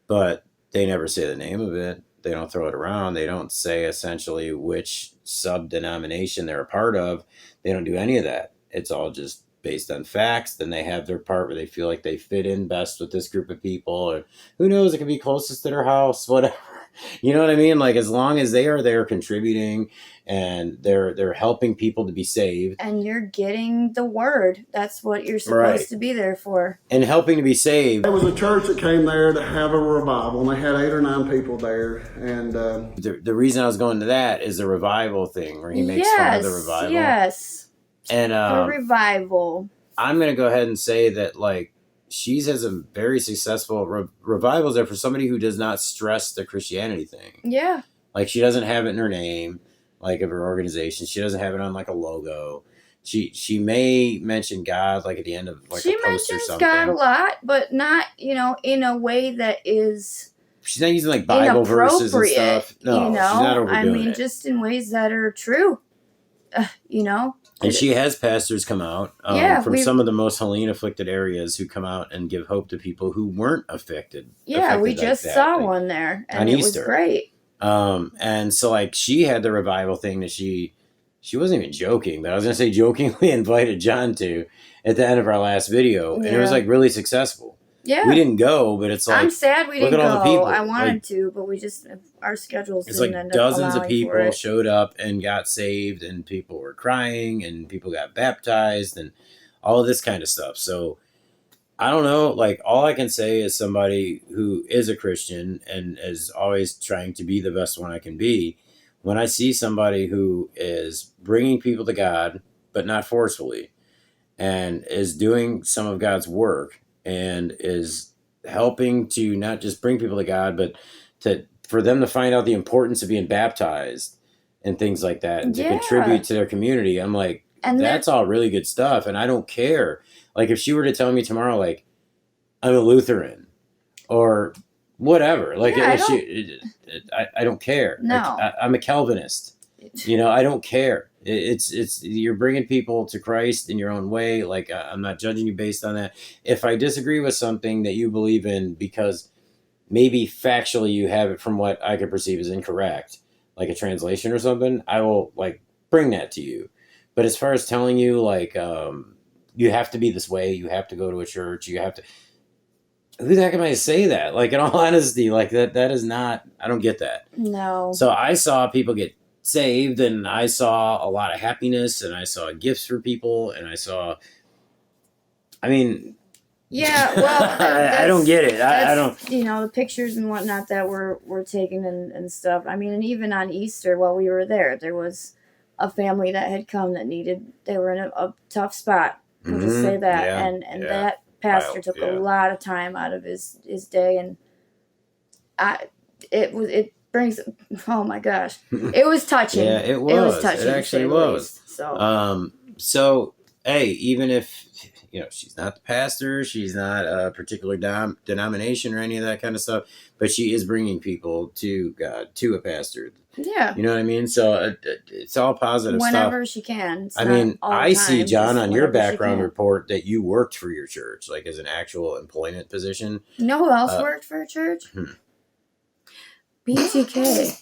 but they never say the name of it. They don't throw it around. They don't say essentially which sub-denomination they're a part of. They don't do any of that. It's all just based on facts. Then they have their part where they feel like they fit in best with this group of people, or who knows, it could be closest to their house, whatever. You know what I mean? Like, as long as they are there contributing and they're helping people to be saved. And you're getting the word. That's what you're supposed to be there for. And helping to be saved. There was a church that came there to have a revival, and they had 8 or 9 people there. And the reason I was going to that is the revival thing, where he makes fun of the revival. Yes. And the revival. I'm going to go ahead and say that, like, she has a very successful revivals there for somebody who does not stress the Christianity thing. Yeah. Like, she doesn't have it in her name, like, of her organization. She doesn't have it on, like, a logo. She may mention God, like, at the end of, like, a post or something. She mentions God a lot, but not, in a way that is... She's not using, like, Bible verses and stuff. No, she's not overdoing it. Just in ways that are true, And she has pastors come out from some of the most Helene-afflicted areas who come out and give hope to people who weren't affected. Yeah, we just saw one there, and it was great. And so, like, she had the revival thing that she wasn't even joking, but I was going to say jokingly invited John to at the end of our last video, and it was, like, really successful. Yeah. We didn't go, but it's like... I'm sad we didn't go. All the people. I wanted to, but we just... Our schedules didn't end up allowing for it. It's like dozens of people showed up and got saved, and people were crying, and people got baptized, and all of this kind of stuff. So, I don't know. Like, all I can say is somebody who is a Christian and is always trying to be the best one I can be, when I see somebody who is bringing people to God, but not forcefully, and is doing some of God's work, and is helping to not just bring people to God, but for them to find out the importance of being baptized and things like that, and to contribute to their community. I'm like, that's all really good stuff, and I don't care. Like, if she were to tell me tomorrow, like, I'm a Lutheran or whatever, like, I don't care. No. I'm a Calvinist. I don't care. It's you're bringing people to Christ in your own way. Like, I'm not judging you based on that. If I disagree with something that you believe in because maybe factually you have it from what I could perceive as incorrect, like a translation or something, I will, like, bring that to you. But as far as telling you, like, you have to be this way, you have to go to a church, you have to... Who the heck am I to say that? Like, in all honesty, like, that is not... I don't get that. No. So I saw people get saved, and I saw a lot of happiness, and I saw gifts for people, and I saw... I mean... Yeah, well... I don't get it. I don't... the pictures and whatnot that were taken and stuff. I mean, and even on Easter, while we were there was a family that had come that they were in a tough spot. We'll just say that. And that pastor took a lot of time out of his day, and it brings... Oh my gosh. It was touching. Yeah, it was. It was touching. It actually was. So, hey, even if... she's not the pastor, she's not a particular denomination or any of that kind of stuff, but she is bringing people to God, to a pastor. Yeah. You know what I mean? So it's all positive stuff. Whenever she can. I see, John, on your background report that you worked for your church, like as an actual employment position. You know who else worked for a church? BTK.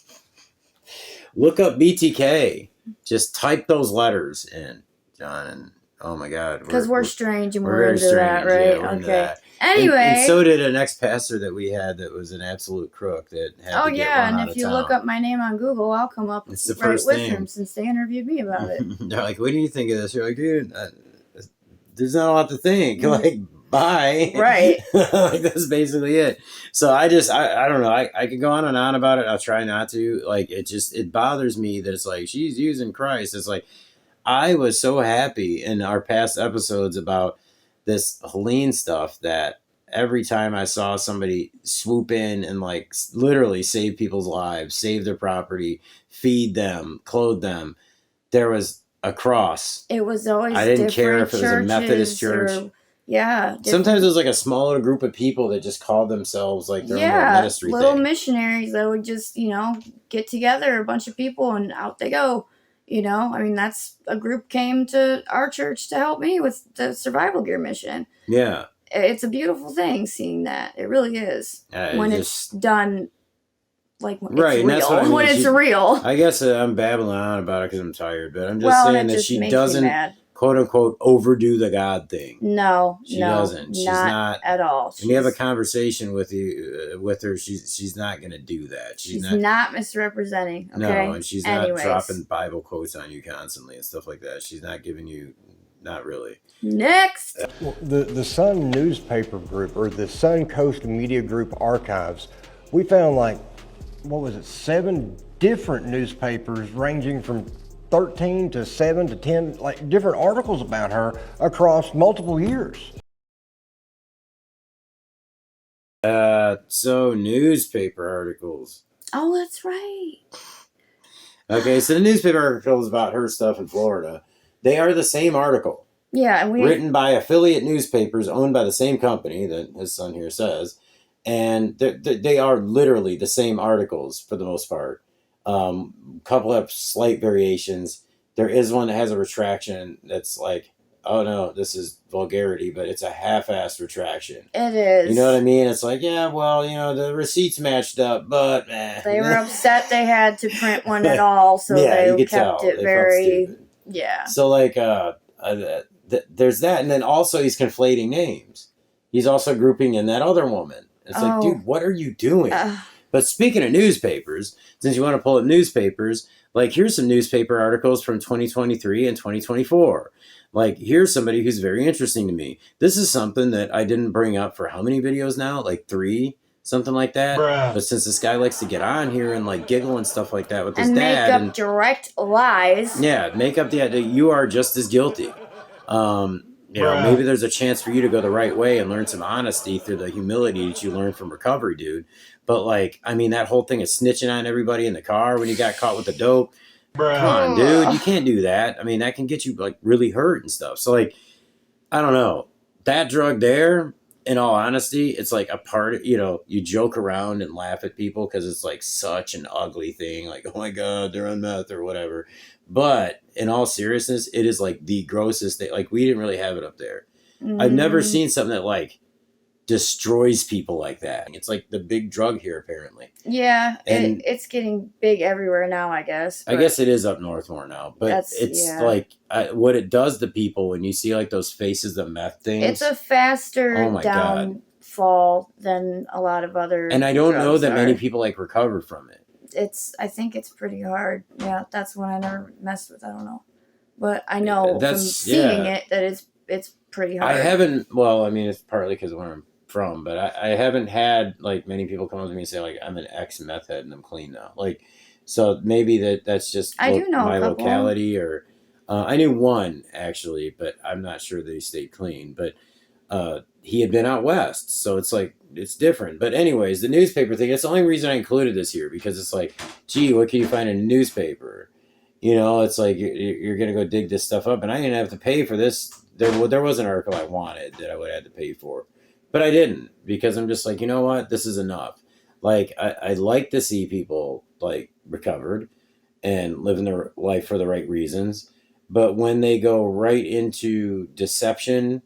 Look up BTK. Just type those letters in, John, and... Oh my God! Because we're strange and we're into that, right? Yeah, okay. That. Anyway, and so did an ex-pastor that we had that was an absolute crook that had to get run and if you look up my name on Google, I'll come up it's the first with thing. him since they interviewed me about it. They're like, "What do you think of this?" You're like, "Dude, there's not a lot to think." Like, bye. Right. Like, that's basically it. So I don't know. I could go on and on about it. I'll try not to. Like, it bothers me that it's like she's using Christ. It's like. I was so happy in our past episodes about this Helene stuff that every time I saw somebody swoop in and, like, literally save people's lives, save their property, feed them, clothe them, there was a cross. It was always I didn't care if it was a Methodist church. Sometimes it was like a smaller group of people that just called themselves like their own ministry little thing. Missionaries that would just, get together, a bunch of people, and out they go. I mean, that's a group came to our church to help me with the survival gear mission. Yeah. It's a beautiful thing seeing that. It really is. When it's done, like, when it's real. That's what I mean. When it's real. I guess I'm babbling on about it because I'm tired, but I'm just saying that she doesn't quote unquote overdo the God thing. No, she no, doesn't. She's not at all. When you have a conversation with her, she's not going to do that. She's not misrepresenting. Okay? No, and she's not dropping Bible quotes on you constantly and stuff like that. She's not giving you, not really. Next. Well, the Sun newspaper group, or the Sun Coast Media Group archives, we found like, what was it, 7 different newspapers ranging from 13 to 7 to 10, like different articles about her across multiple years. So newspaper articles. Oh, that's right. Okay, so the newspaper articles about her stuff in Florida, they are the same article. Yeah, and written by affiliate newspapers owned by the same company that his son here says, and they are literally the same articles for the most part. Couple of slight variations. There is one that has a retraction that's like, oh no, this is vulgarity, but it's a half-assed retraction. It is. You know what I mean? It's like, yeah, well, you know, the receipts matched up, but they were upset they had to print one at all, so yeah, they kept it very, yeah. So like, there's that, and then also he's conflating names. He's also grouping in that other woman. It's like, dude, what are you doing? But speaking of newspapers, since you want to pull up newspapers, like here's some newspaper articles from 2023 and 2024. Like here's somebody who's very interesting to me. This is something that I didn't bring up for how many videos now? Like 3, something like that. Bruh. But since this guy likes to get on here and like giggle and stuff like that with his dad. And make up direct lies. Yeah, make up the idea. You are just as guilty. You know, maybe there's a chance for you to go the right way and learn some honesty through the humility that you learned from recovery, dude. But like, I mean, that whole thing of snitching on everybody in the car when you got caught with the dope. Come on, dude. You can't do that. I mean, that can get you like really hurt and stuff. So like, I don't know. That drug there, in all honesty, it's like a part of, you know, you joke around and laugh at people because it's like such an ugly thing. Like, oh my God, they're on meth or whatever. But in all seriousness, it is like the grossest thing. Like we didn't really have it up there. I've never seen something that like destroys people like that. It's like the big drug here, apparently. Yeah, and it's getting big everywhere now, I guess. I guess it is up north more now, but it's like what it does to people when you see like those faces of meth things. It's a faster downfall than a lot of other. And I don't know that many people like recover from it. I think it's pretty hard. Yeah, that's one I never messed with. I don't know, but I know from seeing it that it's pretty hard. I haven't. Well, I mean, it's partly because of where I'm from, but I haven't had like many people come up to me and say like I'm an ex-meth head and I'm clean now. Like, so maybe that's just I do know my locality, or I knew one actually, but I'm not sure that he stayed clean. But he had been out west, so it's like. It's different. But anyways, the newspaper thing, it's the only reason I included this here, because it's like, gee, what can you find in a newspaper? You know, it's like you're going to go dig this stuff up, and I didn't have to pay for this. There was an article I wanted that I would have had to pay for, but I didn't, because I'm just like, you know what? This is enough. Like, I like to see people like recovered and living their life for the right reasons. But when they go right into deception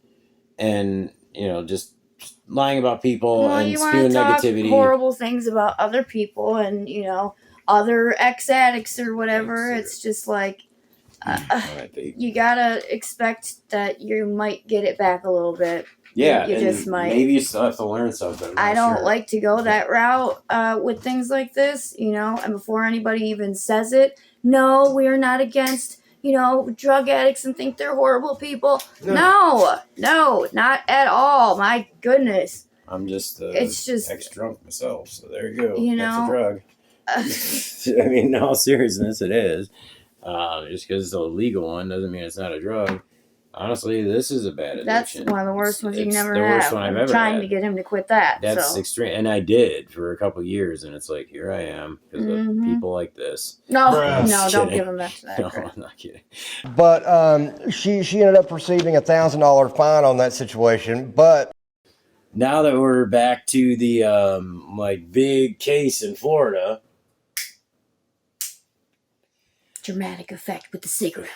and, you know, just lying about people and spewing negativity, horrible things about other people, and you know, other ex-addicts or whatever. It's just like you gotta expect that you might get it back a little bit. Yeah, you just might. Maybe you still have to learn something. I don't like to go that route with things like this, you know. And before anybody even says it, no, we are not against, you know, drug addicts and think they're horrible people. No, not at all. My goodness. I'm just ex-drunk myself, so there you go. You know, that's a drug. I mean, in all seriousness, it is. Just because it's a legal one doesn't mean it's not a drug. Honestly, this is a bad addiction. That's one of the worst ones you can ever have. The worst one I've ever had. Trying to get him to quit that. That's extreme. And I did for a couple of years, and it's like, here I am, because of people like this. No, don't give him that to that. No, I'm not kidding. But she ended up receiving a $1,000 fine on that situation. But now that we're back to the like big case in Florida. Dramatic effect with the cigarette.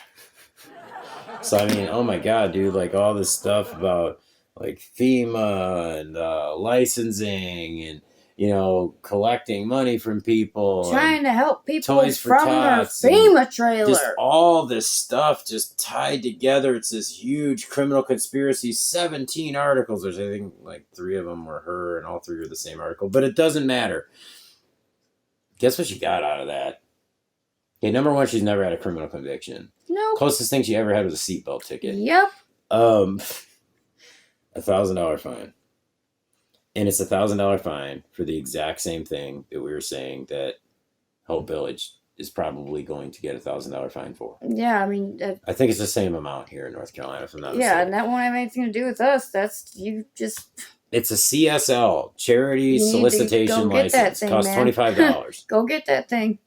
So, I mean, oh my God, dude, like all this stuff about like FEMA and licensing and, collecting money from people, trying to help people Toys for from their Tots, FEMA trailer. just all this stuff just tied together. It's this huge criminal conspiracy. 17 articles. There's, I think, like 3 of them were her, and all 3 are the same article. But it doesn't matter. Guess what she got out of that? Okay, number 1, she's never had a criminal conviction. No. Closest thing she ever had was a seatbelt ticket. Yep. $1,000 fine. And it's $1,000 fine for the exact same thing that we were saying that Hope Village is probably going to get $1,000 fine for. Yeah, I mean... I think it's the same amount here in North Carolina, if I'm not yeah, mistaken. and that won't have anything to do with us. That's, you just... It's a CSL, Charity Solicitation License. That thing, costs $25. Go get that thing.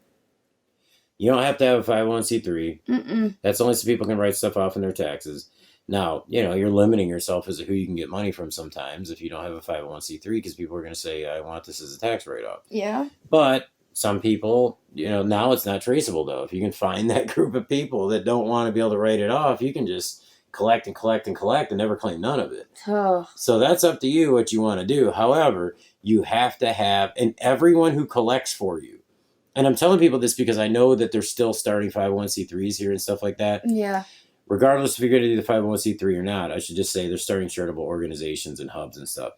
You don't have to have a 501c3. Mm-mm. That's only so people can write stuff off in their taxes. Now, you're limiting yourself as to who you can get money from sometimes if you don't have a 501c3, because people are going to say, I want this as a tax write-off. Yeah. But some people, now it's not traceable, though. If you can find that group of people that don't want to be able to write it off, you can just collect and collect and collect and never claim none of it. Oh. So that's up to you what you want to do. However, you have to have, and everyone who collects for you, and I'm telling people this because I know that they're still starting 501c3s here and stuff like that. Yeah. Regardless if you're going to do the 501c3 or not, I should just say they're starting charitable organizations and hubs and stuff.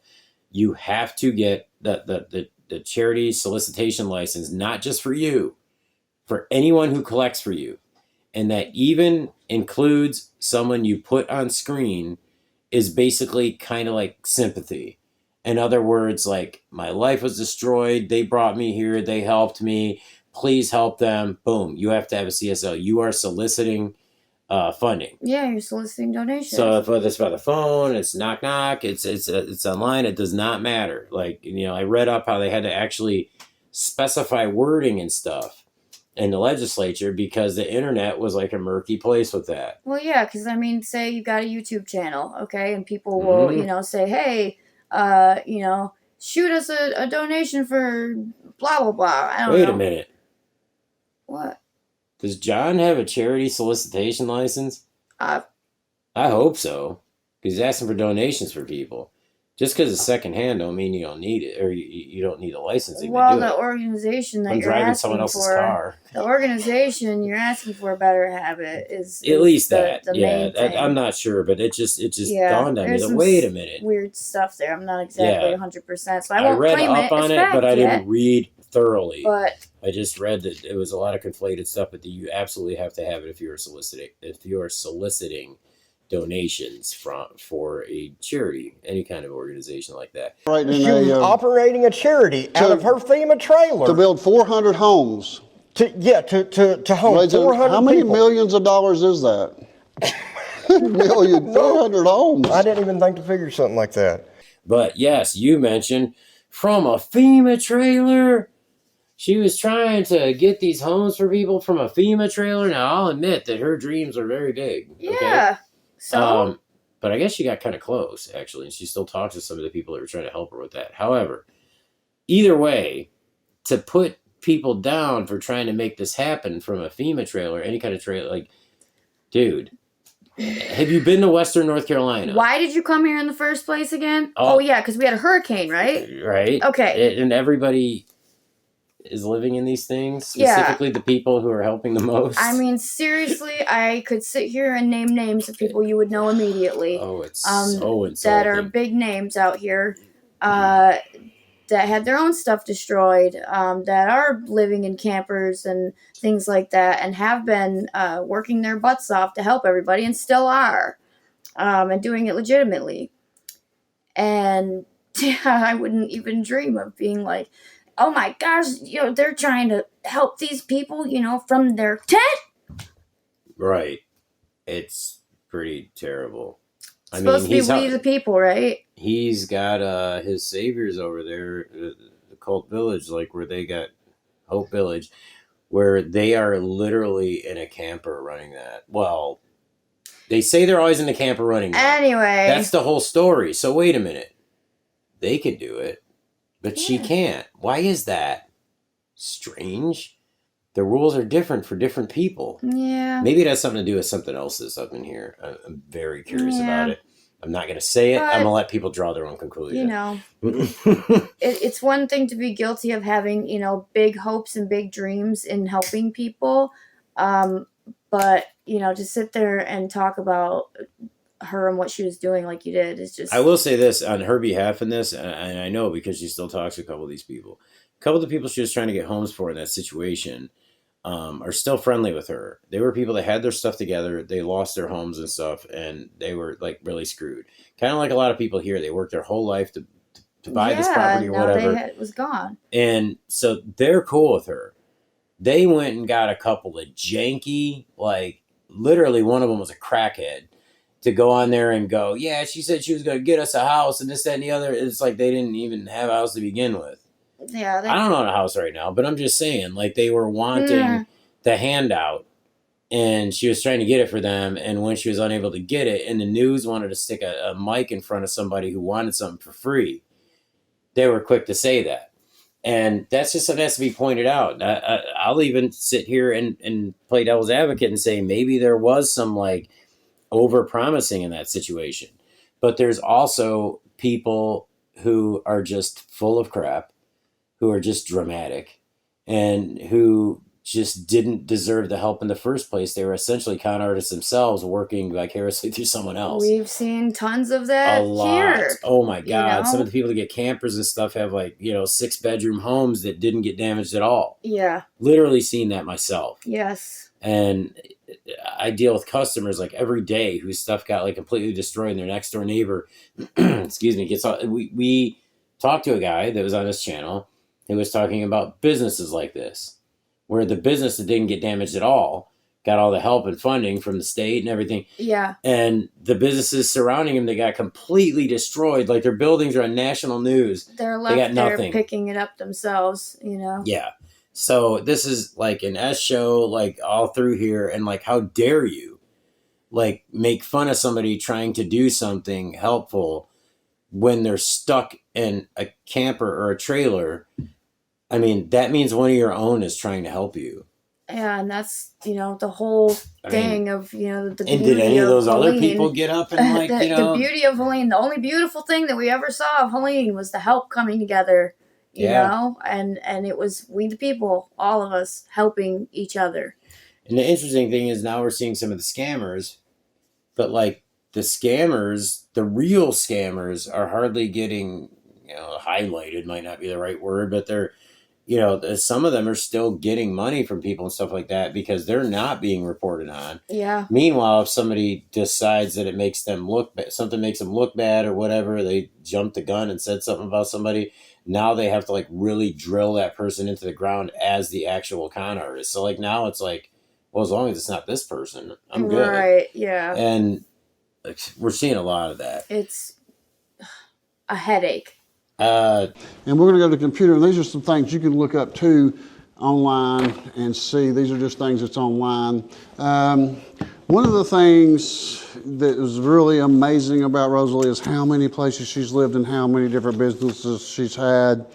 You have to get the charity solicitation license, not just for you, for anyone who collects for you. And that even includes someone you put on screen is basically kind of like sympathy. In other words, like, my life was destroyed. They brought me here. They helped me. Please help them. Boom. You have to have a CSL. You are soliciting funding. Yeah, you're soliciting donations. So if it's by the phone, it's knock knock, it's online, it does not matter. Like, I read up how they had to actually specify wording and stuff in the legislature because the internet was like a murky place with that. Well, yeah, because say you got a YouTube channel, okay, and people will, say, hey, shoot us a donation for blah blah blah. I don't know. Wait a minute. What? Does John have a charity solicitation license? I hope so. Because he's asking for donations for people. Just because it's secondhand don't mean you don't need it, or you don't need a licensing to do the organization that I'm you're driving asking someone else's for, car. The organization you're asking for a better habit is at least the that. main thing. I'm not sure, but it just dawned on me that wait a minute. Weird stuff there. I'm not exactly 100%, so I won't read claim up on it, but I didn't read thoroughly. But I just read that it was a lot of conflated stuff, but that you absolutely have to have it if you're soliciting donations for a charity, any kind of organization like that. Right, She was operating a charity out of her FEMA trailer to build 400 homes. To home 400 How many people. millions of dollars is that? 400 homes. I didn't even think to figure something like that. But yes, you mentioned from a FEMA trailer. She was trying to get these homes for people from a FEMA trailer. Now, I'll admit that her dreams are very big. yeah. Okay? So But I guess she got kind of close, actually, and she still talks to some of the people that were trying to help her with that. However, either way, to put people down for trying to make this happen from a FEMA trailer, any kind of trailer, like, dude, have you been to Western North Carolina? why did you come here in the first place again? Oh yeah, because we had a hurricane, right? Right. Okay. And everybody is living in these things, specifically the people who are helping the most. I mean, seriously, I could sit here and name names of people you would know immediately. Oh, it's so insulting. That are big names out here that had their own stuff destroyed, that are living in campers and things like that, and have been working their butts off to help everybody, and still are, and doing it legitimately. And I wouldn't even dream of being like, oh my gosh, they're trying to help these people, from their tent. Right. It's pretty terrible. It's supposed to be we the people, right? He's got his saviors over there, the cult village, like where they got Hope Village, where they are literally in a camper running that. Well, they say they're always in the camper running that. Anyway. That's the whole story. So wait a minute. They could do it. But she can't. Why is that? Strange. The rules are different for different people. Yeah. Maybe it has something to do with something else that's up in here. I'm very curious about it. I'm not going to say it. But, I'm going to let people draw their own conclusion. You know, it's one thing to be guilty of having, you know, big hopes and big dreams in helping people. But, you know, to sit there and talk about her and what she was doing like you did is just... I will say this on her behalf in this, and I know because she still talks to a couple of these people. A couple of the people she was trying to get homes for in that situation are still friendly with her. They were people that had their stuff together. They lost their homes and stuff, and they were like really screwed. Kind of like a lot of people here. They worked their whole life to buy this property or whatever. It was gone. And so they're cool with her. They went and got a couple of janky, like literally one of them was a crackhead, to go on there and go, yeah, she said she was going to get us a house and this, that, and the other. It's like they didn't even have a house to begin with. Yeah, I don't own a house right now, but I'm just saying, like, they were wanting the handout, and she was trying to get it for them, and when she was unable to get it, and the news wanted to stick a mic in front of somebody who wanted something for free, they were quick to say that. And that's just something that has to be pointed out. I'll even sit here and play devil's advocate and say maybe there was some, like, over-promising in that situation. But there's also people who are just full of crap, who are just dramatic, and who just didn't deserve the help in the first place. They were essentially con artists themselves working vicariously through someone else. We've seen tons of that a lot. here. Oh my God. You know? Some of the people that get campers and stuff have, like, you know, 6-bedroom homes that didn't get damaged at all. Yeah. Literally seen that myself. Yes. And I deal with customers like every day whose stuff got like completely destroyed, and their next door neighbor, excuse me, gets all, we talked to a guy that was on this channel who was talking about businesses like this, where the business that didn't get damaged at all got all the help and funding from the state and everything. Yeah. And the businesses surrounding them, they got completely destroyed. Like, their buildings are on national news. They're left got there nothing. picking it up themselves, you know? Yeah. So this is like an S show, like, all through here. And, like, how dare you, like, make fun of somebody trying to do something helpful when they're stuck in a camper or a trailer. I mean, that means one of your own is trying to help you. Yeah, and that's, you know, the whole thing of, you know, the beauty and did any of those Helene. other people get up and, like, the, you know? The beauty of Helene, the only beautiful thing that we ever saw of Helene was the help coming together, you know? And it was we the people, all of us, helping each other. And the interesting thing is now we're seeing some of the scammers, but, like, the scammers, the real scammers, are hardly getting, you know, highlighted, might not be the right word, but they're, you know, some of them are still getting money from people and stuff like that because they're not being reported on. Yeah. Meanwhile, if somebody decides that it makes them look bad, something makes them look bad or whatever, they jumped the gun and said something about somebody, now they have to, like, really drill that person into the ground as the actual con artist. So, like, now it's like, well, as long as it's not this person, I'm good. Right, yeah. And, like, we're seeing a lot of that. It's a headache. And we're going to go to the computer, and these are some things you can look up too online and see. These are just things that's online. One of the things that is really amazing about Rosalie is how many places she's lived and how many different businesses she's had.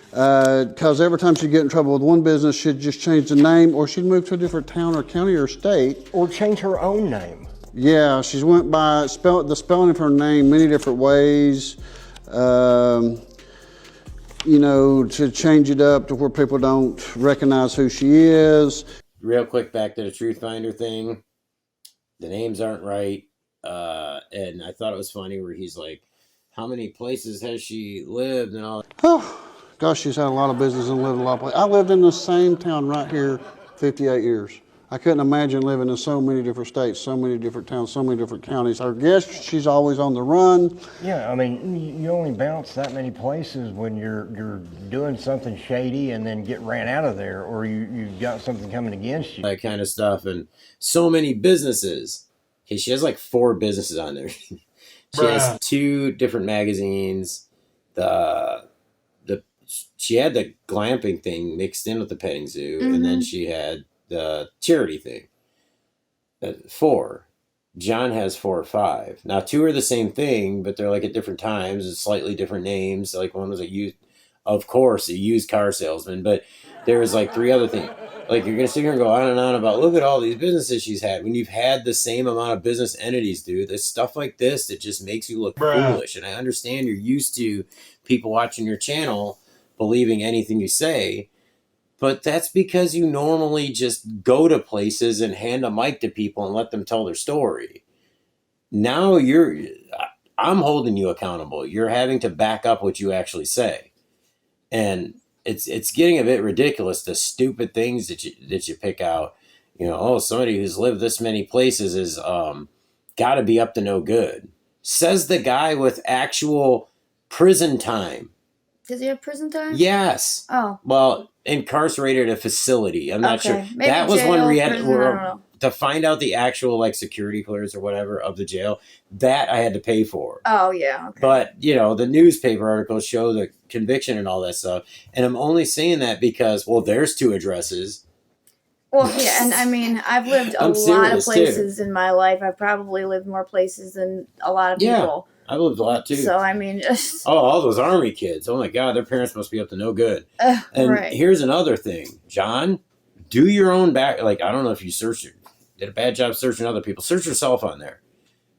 Because every time she'd get in trouble with one business, she'd just change the name, or she'd move to a different town or county or state. Or change her own name. Yeah, she's went by the spelling of her name many different ways. You know, to change it up to where people don't recognize who she is. Real quick, back to the Truth Finder thing. The names aren't right. And I thought it was funny where he's like, how many places has she lived and all? Oh, gosh, she's had a lot of business and lived a lot of places. I lived in the same town right here 58 years. I couldn't imagine living in so many different states, so many different towns, so many different counties. I guess she's always on the run. Yeah, I mean, you only bounce that many places when you're doing something shady and then get ran out of there, or you've got something coming against you. That kind of stuff. And so many businesses. Okay, she has like 4 businesses on there. She has 2 different magazines. She had the glamping thing mixed in with the petting zoo, and then she had the charity thing. 4. John has 4 or 5. Now 2 are the same thing, but they're like at different times. It's slightly different names. Like one was a used car salesman. But there was like 3 other things. Like, you're going to sit here and go on and on about, look at all these businesses she's had. When you've had the same amount of business entities, dude, there's stuff like this that just makes you look foolish. And I understand you're used to people watching your channel believing anything you say, but that's because you normally just go to places and hand a mic to people and let them tell their story. Now I'm holding you accountable. You're having to back up what you actually say. And it's getting a bit ridiculous, the stupid things that you pick out. You know, oh, somebody who's lived this many places is got to be up to no good. Says the guy with actual prison time. Does he have prison time? Yes. Oh. Well, incarcerated at a facility. I'm not sure. Maybe that was jail, when we had prison, I don't know. To find out the actual like security clearance or whatever of the jail. That I had to pay for. Oh yeah. Okay. But you know, the newspaper articles show the conviction and all that stuff. And I'm only saying that because, well, there's 2 addresses. Well, yeah, and I mean, I've lived a lot of places in my life. I've probably lived more places than a lot of people. I've lived a lot too. So I mean, all those Army kids. Oh my God, their parents must be up to no good. And here's another thing, John. Do your own back. Like, I don't know if you did a bad job searching other people. Search yourself on there,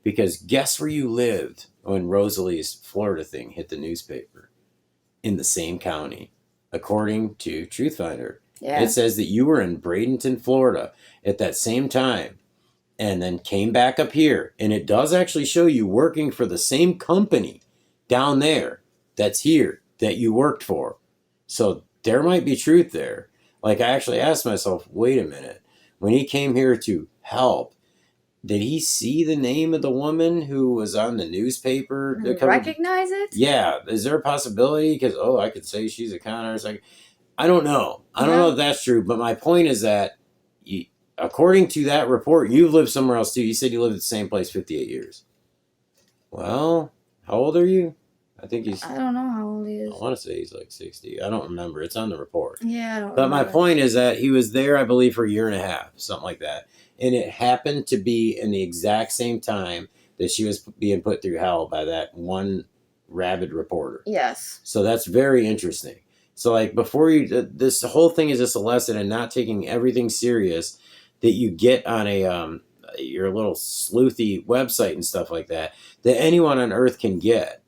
because guess where you lived when Rosalie's Florida thing hit the newspaper? In the same county, according to Truth Finder. Yeah. It says that you were in Bradenton, Florida at that same time, and then came back up here. And it does actually show you working for the same company down there that's here that you worked for. So there might be truth there. Like, I actually asked myself, wait a minute. When he came here to help, did he see the name of the woman who was on the newspaper? Recognize it? Yeah. Is there a possibility? Because, I could say she's a con artist. I don't know. I don't know if that's true. But my point is that, according to that report, you've lived somewhere else too. You said you lived at the same place 58 years. Well, how old are you? I don't know how old he is. I want to say he's like 60. I don't remember. It's on the report. Yeah, I don't But remember. my point is that he was there, I believe, for a year and a half, something like that. And it happened to be in the exact same time that she was being put through hell by that one rabid reporter. Yes. So that's very interesting. So, like, before this whole thing is just a lesson in not taking everything serious that you get on your little sleuthy website and stuff like that anyone on earth can get.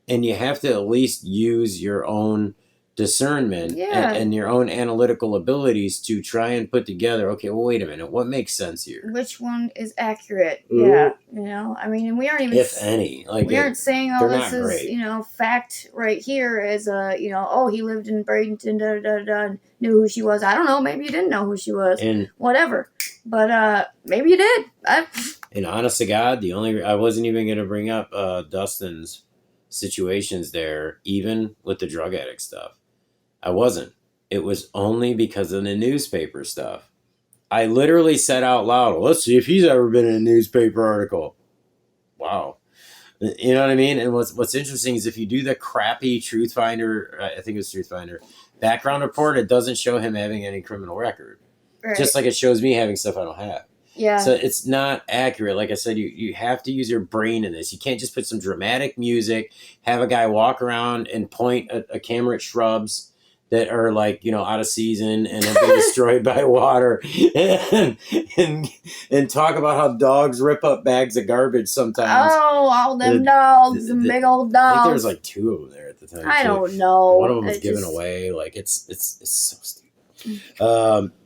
And you have to at least use your own discernment and your own analytical abilities to try and put together, okay, well, wait a minute, what makes sense here? Which one is accurate? Yeah, you know, I mean, and we aren't even... If any. Like, we aren't saying, this is, fact right here as a, he lived in Bradenton, and knew who she was. I don't know, maybe you didn't know who she was. And whatever. But maybe you did. And honest to God, I wasn't even going to bring up Dustin's situations there, even with the drug addict stuff. I wasn't. It was only because of the newspaper stuff. I literally said out loud, let's see if he's ever been in a newspaper article. Wow. You know what I mean? And what's interesting is if you do the crappy Truth Finder, I think it was Truth Finder, background report, it doesn't show him having any criminal record. Right. Just like it shows me having stuff I don't have. Yeah. So it's not accurate. Like I said, you have to use your brain in this. You can't just put some dramatic music, have a guy walk around and point a camera at shrubs that are like, out of season and have been destroyed by water and talk about how dogs rip up bags of garbage sometimes. Oh, all them dogs, them big old dogs. I think there was like 2 of them there at the time. I don't know. One of them was given away. Like it's so stupid.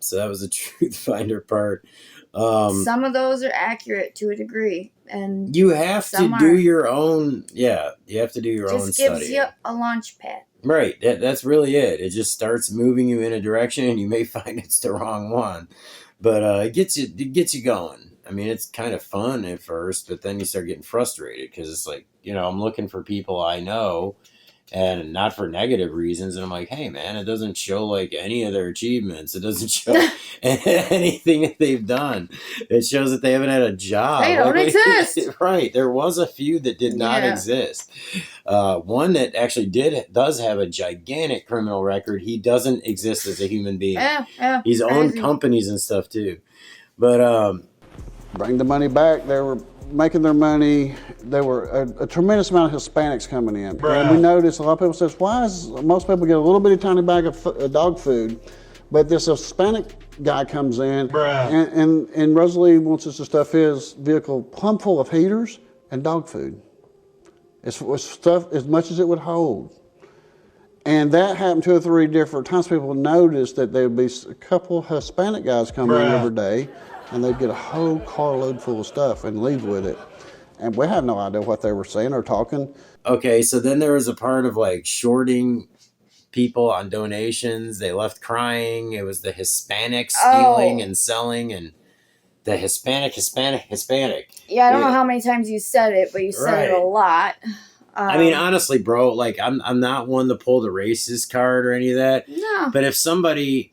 So that was the Truth Finder part. Some of those are accurate to a degree, and you have to do your own. Yeah, you have to do your own study. Just gives you a launch pad. Right. That's really it. It just starts moving you in a direction, and you may find it's the wrong one, but it gets you going. I mean, it's kind of fun at first, but then you start getting frustrated because it's like, I'm looking for people I know. And not for negative reasons. And I'm like, hey, man, it doesn't show like any of their achievements. It doesn't show anything that they've done. It shows that they haven't had a job. They don't exist. Right. There was a few that did not exist. One that actually does have a gigantic criminal record. He doesn't exist as a human being. Yeah. He's owned companies and stuff too. But bring the money back. They were making their money. There were a tremendous amount of Hispanics coming in. And we noticed a lot of people says, why is most people get a little bitty tiny bag of dog food, But this Hispanic guy comes in, and Rosalie wants us to stuff his vehicle plumb full of heaters and dog food. It's stuff as much as it would hold. And that happened 2 or 3 different times. People noticed that there would be a couple of Hispanic guys come in every day, and they'd get a whole carload full of stuff and leave with it. And we had no idea what they were saying or talking. Okay, so then there was a part of like shorting people on donations. They left crying. It was the Hispanic stealing and selling, and the Hispanic. Yeah, I don't know how many times you said it, but you said it a lot. I mean, honestly, bro, like I'm not one to pull the racist card or any of that. No. But if somebody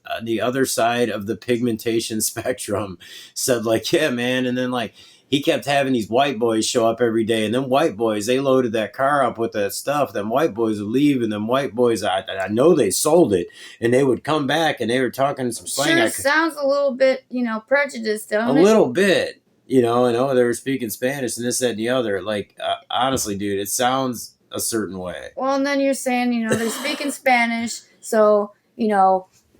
on the other side of the pigmentation spectrum said like, yeah, man, and then like he kept having these white boys show up every day, and then white boys, they loaded that car up with that stuff. Then white boys would leave, and then white boys, I know they sold it, and they would come back, and they were talking some slang. Sure, sounds a little bit, prejudiced, don't it? A little bit. And they were speaking Spanish and this, that, and the other. Like, honestly, dude, it sounds a certain way. Well, and then you're saying, they're speaking Spanish, so,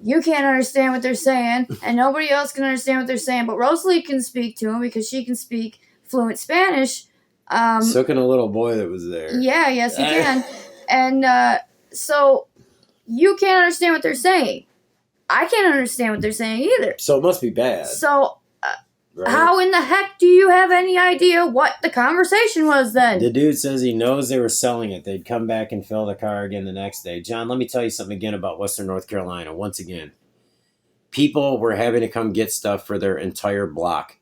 you can't understand what they're saying, and nobody else can understand what they're saying, but Rosalie can speak to them because she can speak fluent Spanish. So can a little boy that was there. Yeah, yes, you can. And so you can't understand what they're saying. I can't understand what they're saying either. So it must be bad. So... Right? How in the heck do you have any idea what the conversation was then? The dude says he knows they were selling it. They'd come back and fill the car again the next day. John, let me tell you something again about Western North Carolina. Once again, people were having to come get stuff for their entire block.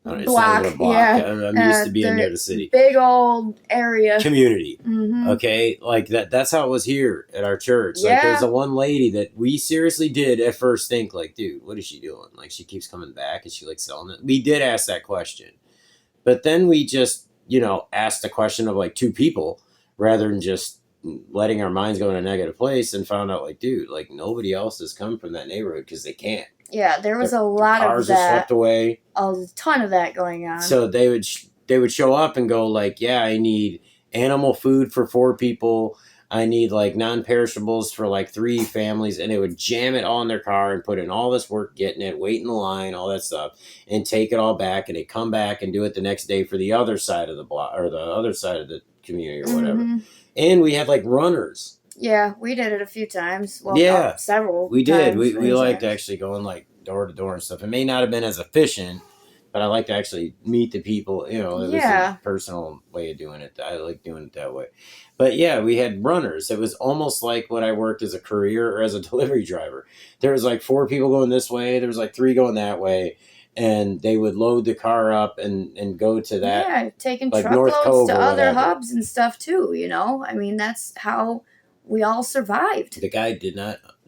It's not even a block. Yeah. I'm used to being near the city. Big old area. Community. Mm-hmm. Okay. Like that's how it was here at our church. Like there's a one lady that we seriously did at first think like, dude, what is she doing? Like she keeps coming back. Is she like selling it? We did ask that question. But then we just, asked the question of like 2 people rather than just letting our minds go in a negative place, and found out like, dude, like nobody else has come from that neighborhood because they can't. Yeah, there was a lot of that. Cars are swept away. A ton of that going on. So they would show up and go like, yeah, I need animal food for 4 people. I need like non-perishables for like 3 families. And they would jam it all in their car and put in all this work getting it, wait in the line, all that stuff, and take it all back. And they come back and do it the next day for the other side of the block or the other side of the community or whatever. Mm-hmm. And we had like runners. Yeah, we did it a few times. Well, several. We did. We liked actually going like door to door and stuff. It may not have been as efficient, but I like to actually meet the people. It was a personal way of doing it. I like doing it that way. But yeah, we had runners. It was almost like when I worked as a courier or as a delivery driver. There was like 4 people going this way. There was like 3 going that way. And they would load the car up and go to that. Yeah, taking like truckloads to other hubs and stuff too, I mean, that's how we all survived. The guy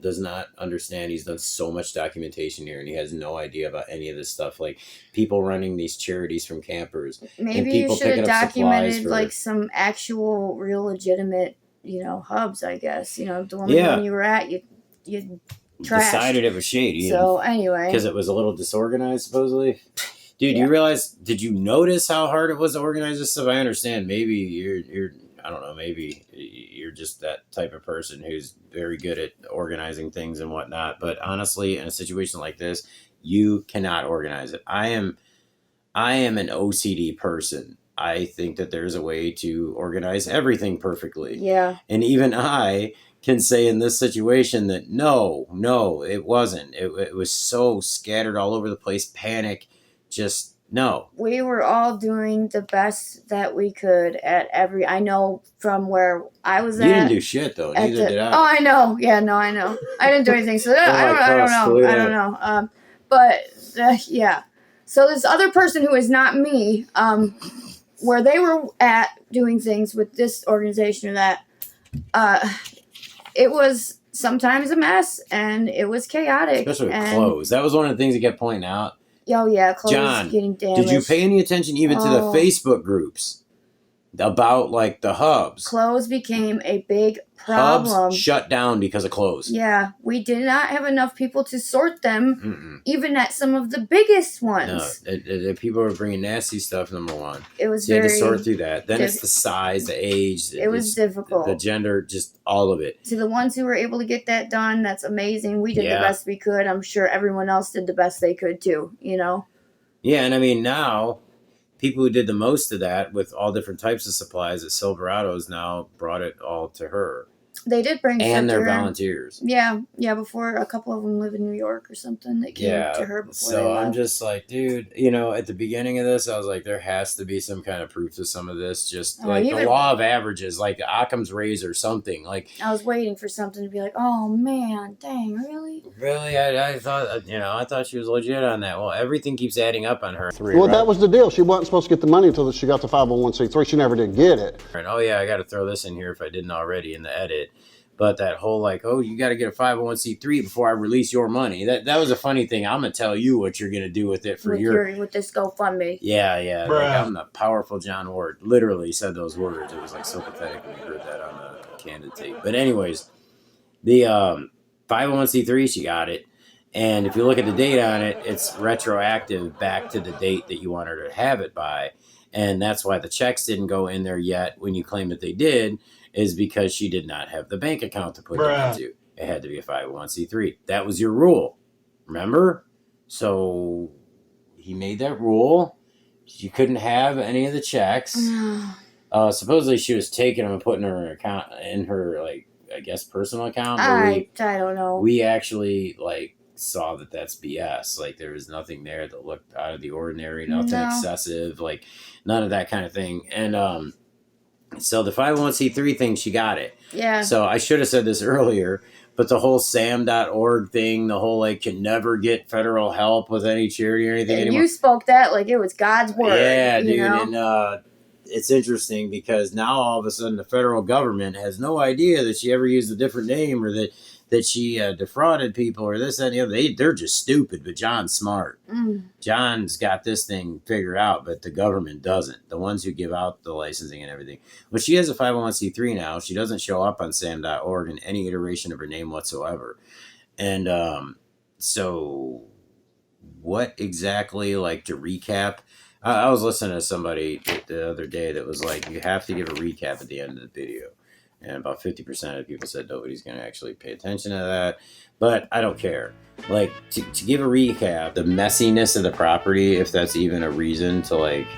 does not understand. He's done so much documentation here, and he has no idea about any of this stuff. Like people running these charities from campers. Maybe you should have documented like some actual, real, legitimate, hubs. I guess the one when you were at, you trashed. Decided it was shady. So anyway, because it was a little disorganized, supposedly. Dude, you realize? Did you notice how hard it was to organize this stuff? I understand. Maybe you're. I don't know, maybe you're just that type of person who's very good at organizing things and whatnot. But honestly, in a situation like this, you cannot organize it. I am an OCD person. I think that there's a way to organize everything perfectly. Yeah. And even I can say in this situation that no, it wasn't. It was so scattered all over the place, panic, just... No. We were all doing the best that we could at I know from where I was at. You didn't do shit, though. Neither did I. Oh, I know. Yeah, no, I know. I didn't do anything. So I don't know. Yeah. So this other person who is not me, where they were at doing things with this organization or that, it was sometimes a mess and it was chaotic. Especially with clothes. That was one of the things he kept pointing out. Oh, yeah, clothes John, getting damaged. Did you pay any attention even to the Facebook groups? about like the hubs. Clothes became a big problem. Hubs shut down because of clothes. Yeah, we did not have enough people to sort them, even at some of the biggest ones. No, people were bringing nasty stuff, number one. It was so you very... had to sort through that. Then it's the size, the age. It was difficult. The gender, just all of it. To the ones who were able to get that done, that's amazing. We did the best we could. I'm sure everyone else did the best they could too, you know? Yeah, and I mean, now... people who did the most of that with all different types of supplies at Silverado's now brought it all to her. They did bring and their to her. Volunteers. Yeah, before a couple of them live in New York or something. They came to her before so they left. I'm just like, dude, you know, at the beginning of this, I was like, there has to be some kind of proof to some of this. Just like the law of averages, like Occam's razor, something. Like I was waiting for something to be like, oh man, dang, really? Really? I thought, you know, I thought she was legit on that. Well, everything keeps adding up on her. Well, that was the deal. She wasn't supposed to get the money until she got the 501c3. She never did get it. And, oh yeah, I got to throw this in here if I didn't already in the edit. But that whole like, oh, you got to get a 501c3 before I release your money. That was a funny thing. I'm gonna tell you what you're gonna do with it for with this GoFundMe. Yeah. Like, I'm the powerful John Ward. Literally said those words. It was like so pathetic when you heard that on the candid tape. But anyways, the 501c3, she got it. And if you look at the date on it, it's retroactive back to the date that you want her to have it by. And that's why the checks didn't go in there yet when you claim that they did, is because she did not have the bank account to put them into. It had to be a 501c3. That was your rule. Remember? So he made that rule. She couldn't have any of the checks. Supposedly she was taking them and putting her in her account, in her, like, I guess, personal account. I don't know. We actually, like, saw that that's BS. Like, there was nothing there that looked out of the ordinary, nothing excessive, like, none of that kind of thing. And so the 501c3 thing, she got it. Yeah. So I should have said this earlier, but the whole sam.org thing, the whole, like, can never get federal help with any charity or anything anymore. You spoke that like it was God's word. Yeah, dude. Know? And it's interesting because now all of a sudden the federal government has no idea that she ever used a different name or that she defrauded people or this, that, and the other. They're just stupid, but John's smart. John's got this thing figured out, but the government doesn't. The ones who give out the licensing and everything. Well, she has a 501c3 now. She doesn't show up on sam.org in any iteration of her name whatsoever. And so what exactly, like, to recap? I was listening to somebody the other day that was like, you have to give a recap at the end of the video. And about 50% of the people said nobody's going to actually pay attention to that. But I don't care. Like, to give a recap, the messiness of the property, if that's even a reason to, like,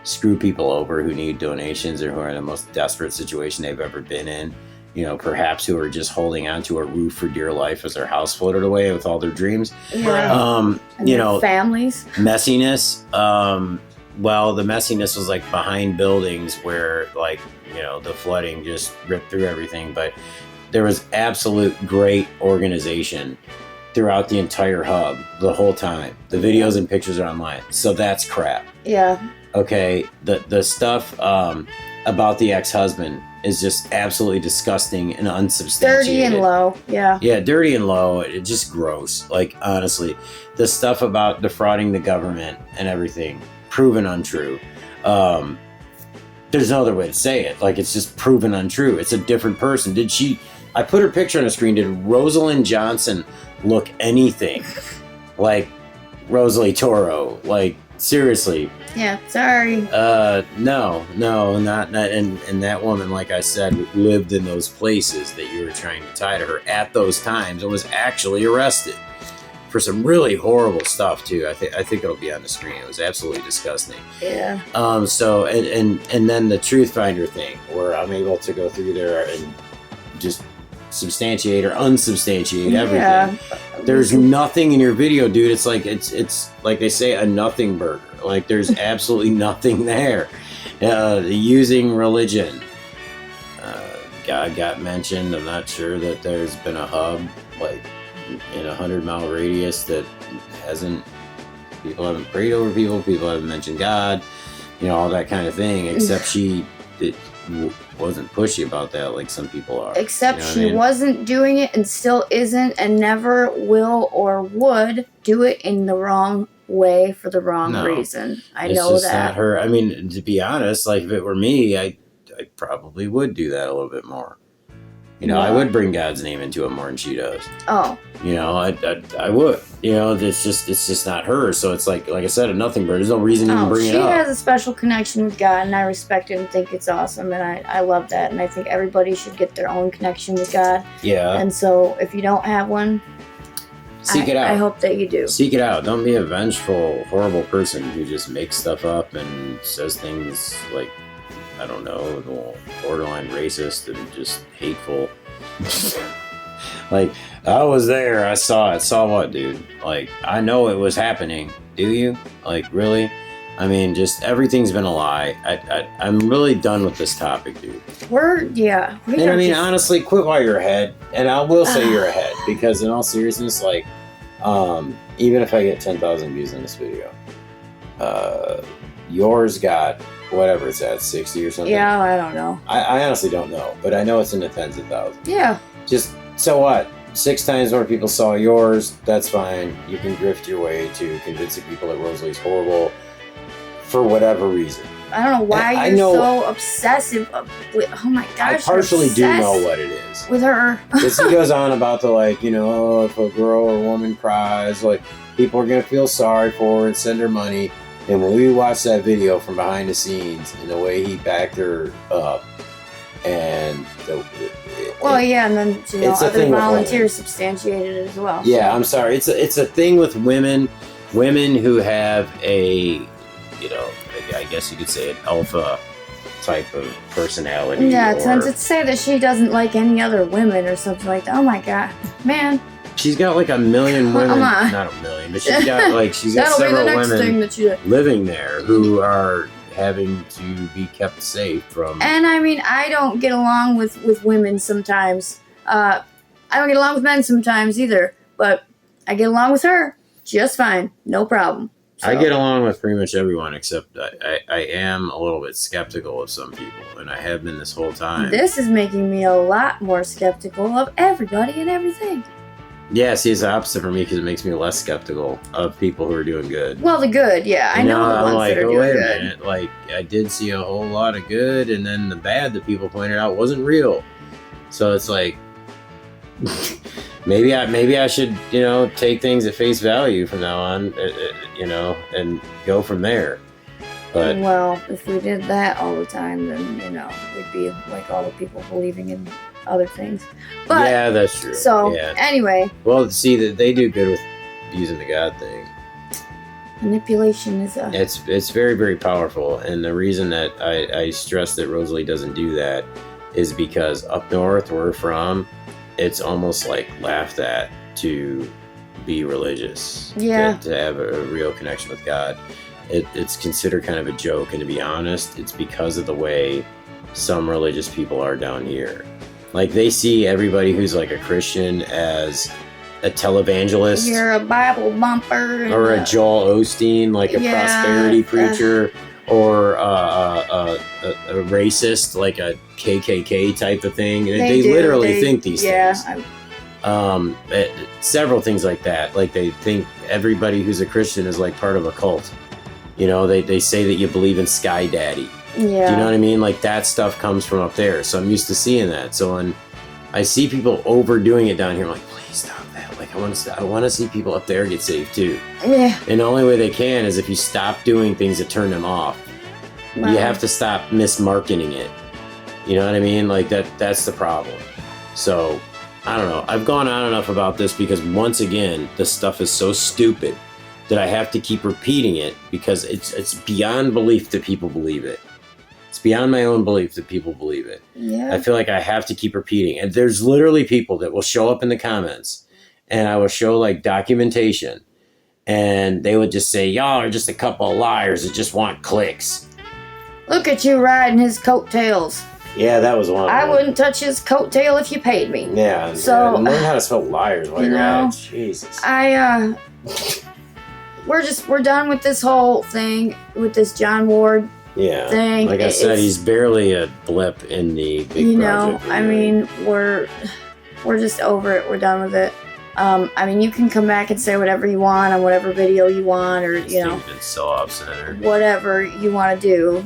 screw people over who need donations or who are in the most desperate situation they've ever been in. You know, perhaps who are just holding onto a roof for dear life as their house floated away with all their dreams. Yeah. You know, families. Messiness. Well, the messiness was like behind buildings where, like, you know, the flooding just ripped through everything. But there was absolute great organization throughout the entire hub the whole time. The videos and pictures are online. So that's crap. Yeah. Okay. The stuff about the ex-husband is just absolutely disgusting and unsubstantiated. Dirty and low. Yeah. Yeah, dirty and low. It's just gross. Like, honestly, the stuff about defrauding the government and everything, proven untrue. There's no other way to say it. Like, it's just proven untrue. It's a different person. I put her picture on the screen. Did Rosalind Johnson look anything like Rosalie Toro? Like, seriously. Yeah, sorry. No, not. And that woman, like I said, lived in those places that you were trying to tie to her at those times and was actually arrested for some really horrible stuff too. I think it'll be on the screen. It was absolutely disgusting. Yeah. So and then the truth finder thing, where I'm able to go through there and just substantiate or unsubstantiate everything. Yeah. There's nothing in your video, dude. It's like like they say, a nothing burger. Like, there's absolutely nothing there. Using religion. God got mentioned. I'm not sure that there's been a hub like in a 100-mile radius that people haven't prayed over people haven't mentioned God, you know, all that kind of thing, except she wasn't pushy about that like some people are. Except she wasn't doing it and still isn't and never will or would do it in the wrong way for the wrong No. reason. I It's know just that. not her. I mean, to be honest, like if it were me, I probably would do that a little bit more. You know, I would bring God's name into it more than she does. Oh. You know, I would. You know, it's just not her. So it's like I said, a nothing bird. There's no reason to even bring it up. She has a special connection with God, and I respect it and think it's awesome, and I love that, and I think everybody should get their own connection with God. Yeah. And so, if you don't have one, seek it out. I hope that you do. Seek it out. Don't be a vengeful, horrible person who just makes stuff up and says things like, I don't know, borderline racist and just hateful. Like, I was there, I saw it. Saw what, dude? Like, I know it was happening. Do you? Like, really? I mean, just everything's been a lie. I'm really done with this topic, dude. And I mean, honestly, quit while you're ahead. And I will say you're ahead, because in all seriousness, like, even if I get 10,000 views in this video, yours got whatever it's at, 60 or something. Yeah, I don't know. I honestly don't know, but I know it's in the tens of thousands. Yeah. Just, so what? 6 times more people saw yours, that's fine. You can grift your way to convincing people that Rosalie's horrible for whatever reason. I don't know why you're so obsessive with, oh my gosh. I partially do know what it is. With her. Because he goes on about the, like, you know, oh, if a girl or woman cries, like, people are going to feel sorry for her and send her money. And when we watched that video from behind the scenes and the way he backed her up, and and then, you know, other volunteers substantiated it as well. Yeah, I'm sorry. It's a thing with women who have a, you know, I guess you could say an alpha type of personality. Yeah, to say that she doesn't like any other women or something like that. Oh my god, man. She's got like a million women, not a million, but she's got several women living there who are having to be kept safe from. And I mean, I don't get along with women sometimes. I don't get along with men sometimes either, but I get along with her just fine, no problem. So. I get along with pretty much everyone, except I am a little bit skeptical of some people, and I have been this whole time. This is making me a lot more skeptical of everybody and everything. Yeah, see, it's the opposite for me, because it makes me less skeptical of people who are doing good. Well, the good, yeah. I know the ones that are doing good. Wait a minute. Like, I did see a whole lot of good, and then the bad that people pointed out wasn't real. So it's like, maybe I should, you know, take things at face value from now on, you know, and go from there. But well, if we did that all the time, then, you know, we'd be like all the people believing in other things. But yeah, that's true. So anyway, well, see that they do good with using the God thing. Manipulation is it's very, very powerful, and the reason that I stress that Rosalie doesn't do that is because up north where we're from, it's almost like laughed at to be religious. Yeah. To have a real connection with God. It's considered kind of a joke, and to be honest, it's because of the way some religious people are down here. Like, they see everybody who's like a Christian as a televangelist. You're a Bible bumper. Or a Joel Osteen, like a prosperity preacher. Or a racist, like a KKK type of thing. They literally think these things. Several things like that. Like, they think everybody who's a Christian is like part of a cult. You know, they say that you believe in Sky Daddy. Yeah. Do you know what I mean? Like, that stuff comes from up there. So I'm used to seeing that. So when I see people overdoing it down here, I'm like, please stop that. Like, I want to see people up there get saved too. Yeah. And the only way they can is if you stop doing things that turn them off. Wow. You have to stop mismarketing it. You know what I mean? Like, that's the problem. So, I don't know. I've gone on enough about this because, once again, this stuff is so stupid that I have to keep repeating it because it's beyond belief that people believe it. It's beyond my own belief that people believe it. Yeah. I feel like I have to keep repeating. And there's literally people that will show up in the comments, and I will show like documentation, and they would just say, y'all are just a couple of liars that just want clicks. Look at you riding his coattails. Yeah, that was one of them. I wouldn't touch his coattail if you paid me. Yeah, so learn how to spell liars while you're at it. Jesus. We're done with this whole thing with this John Ward thing. Like I said, he's barely a blip in the big project. I mean, we're just over it. We're done with it. I mean, you can come back and say whatever you want on whatever video you want, or, you know, Steve's been so obstinate. whatever you want to do.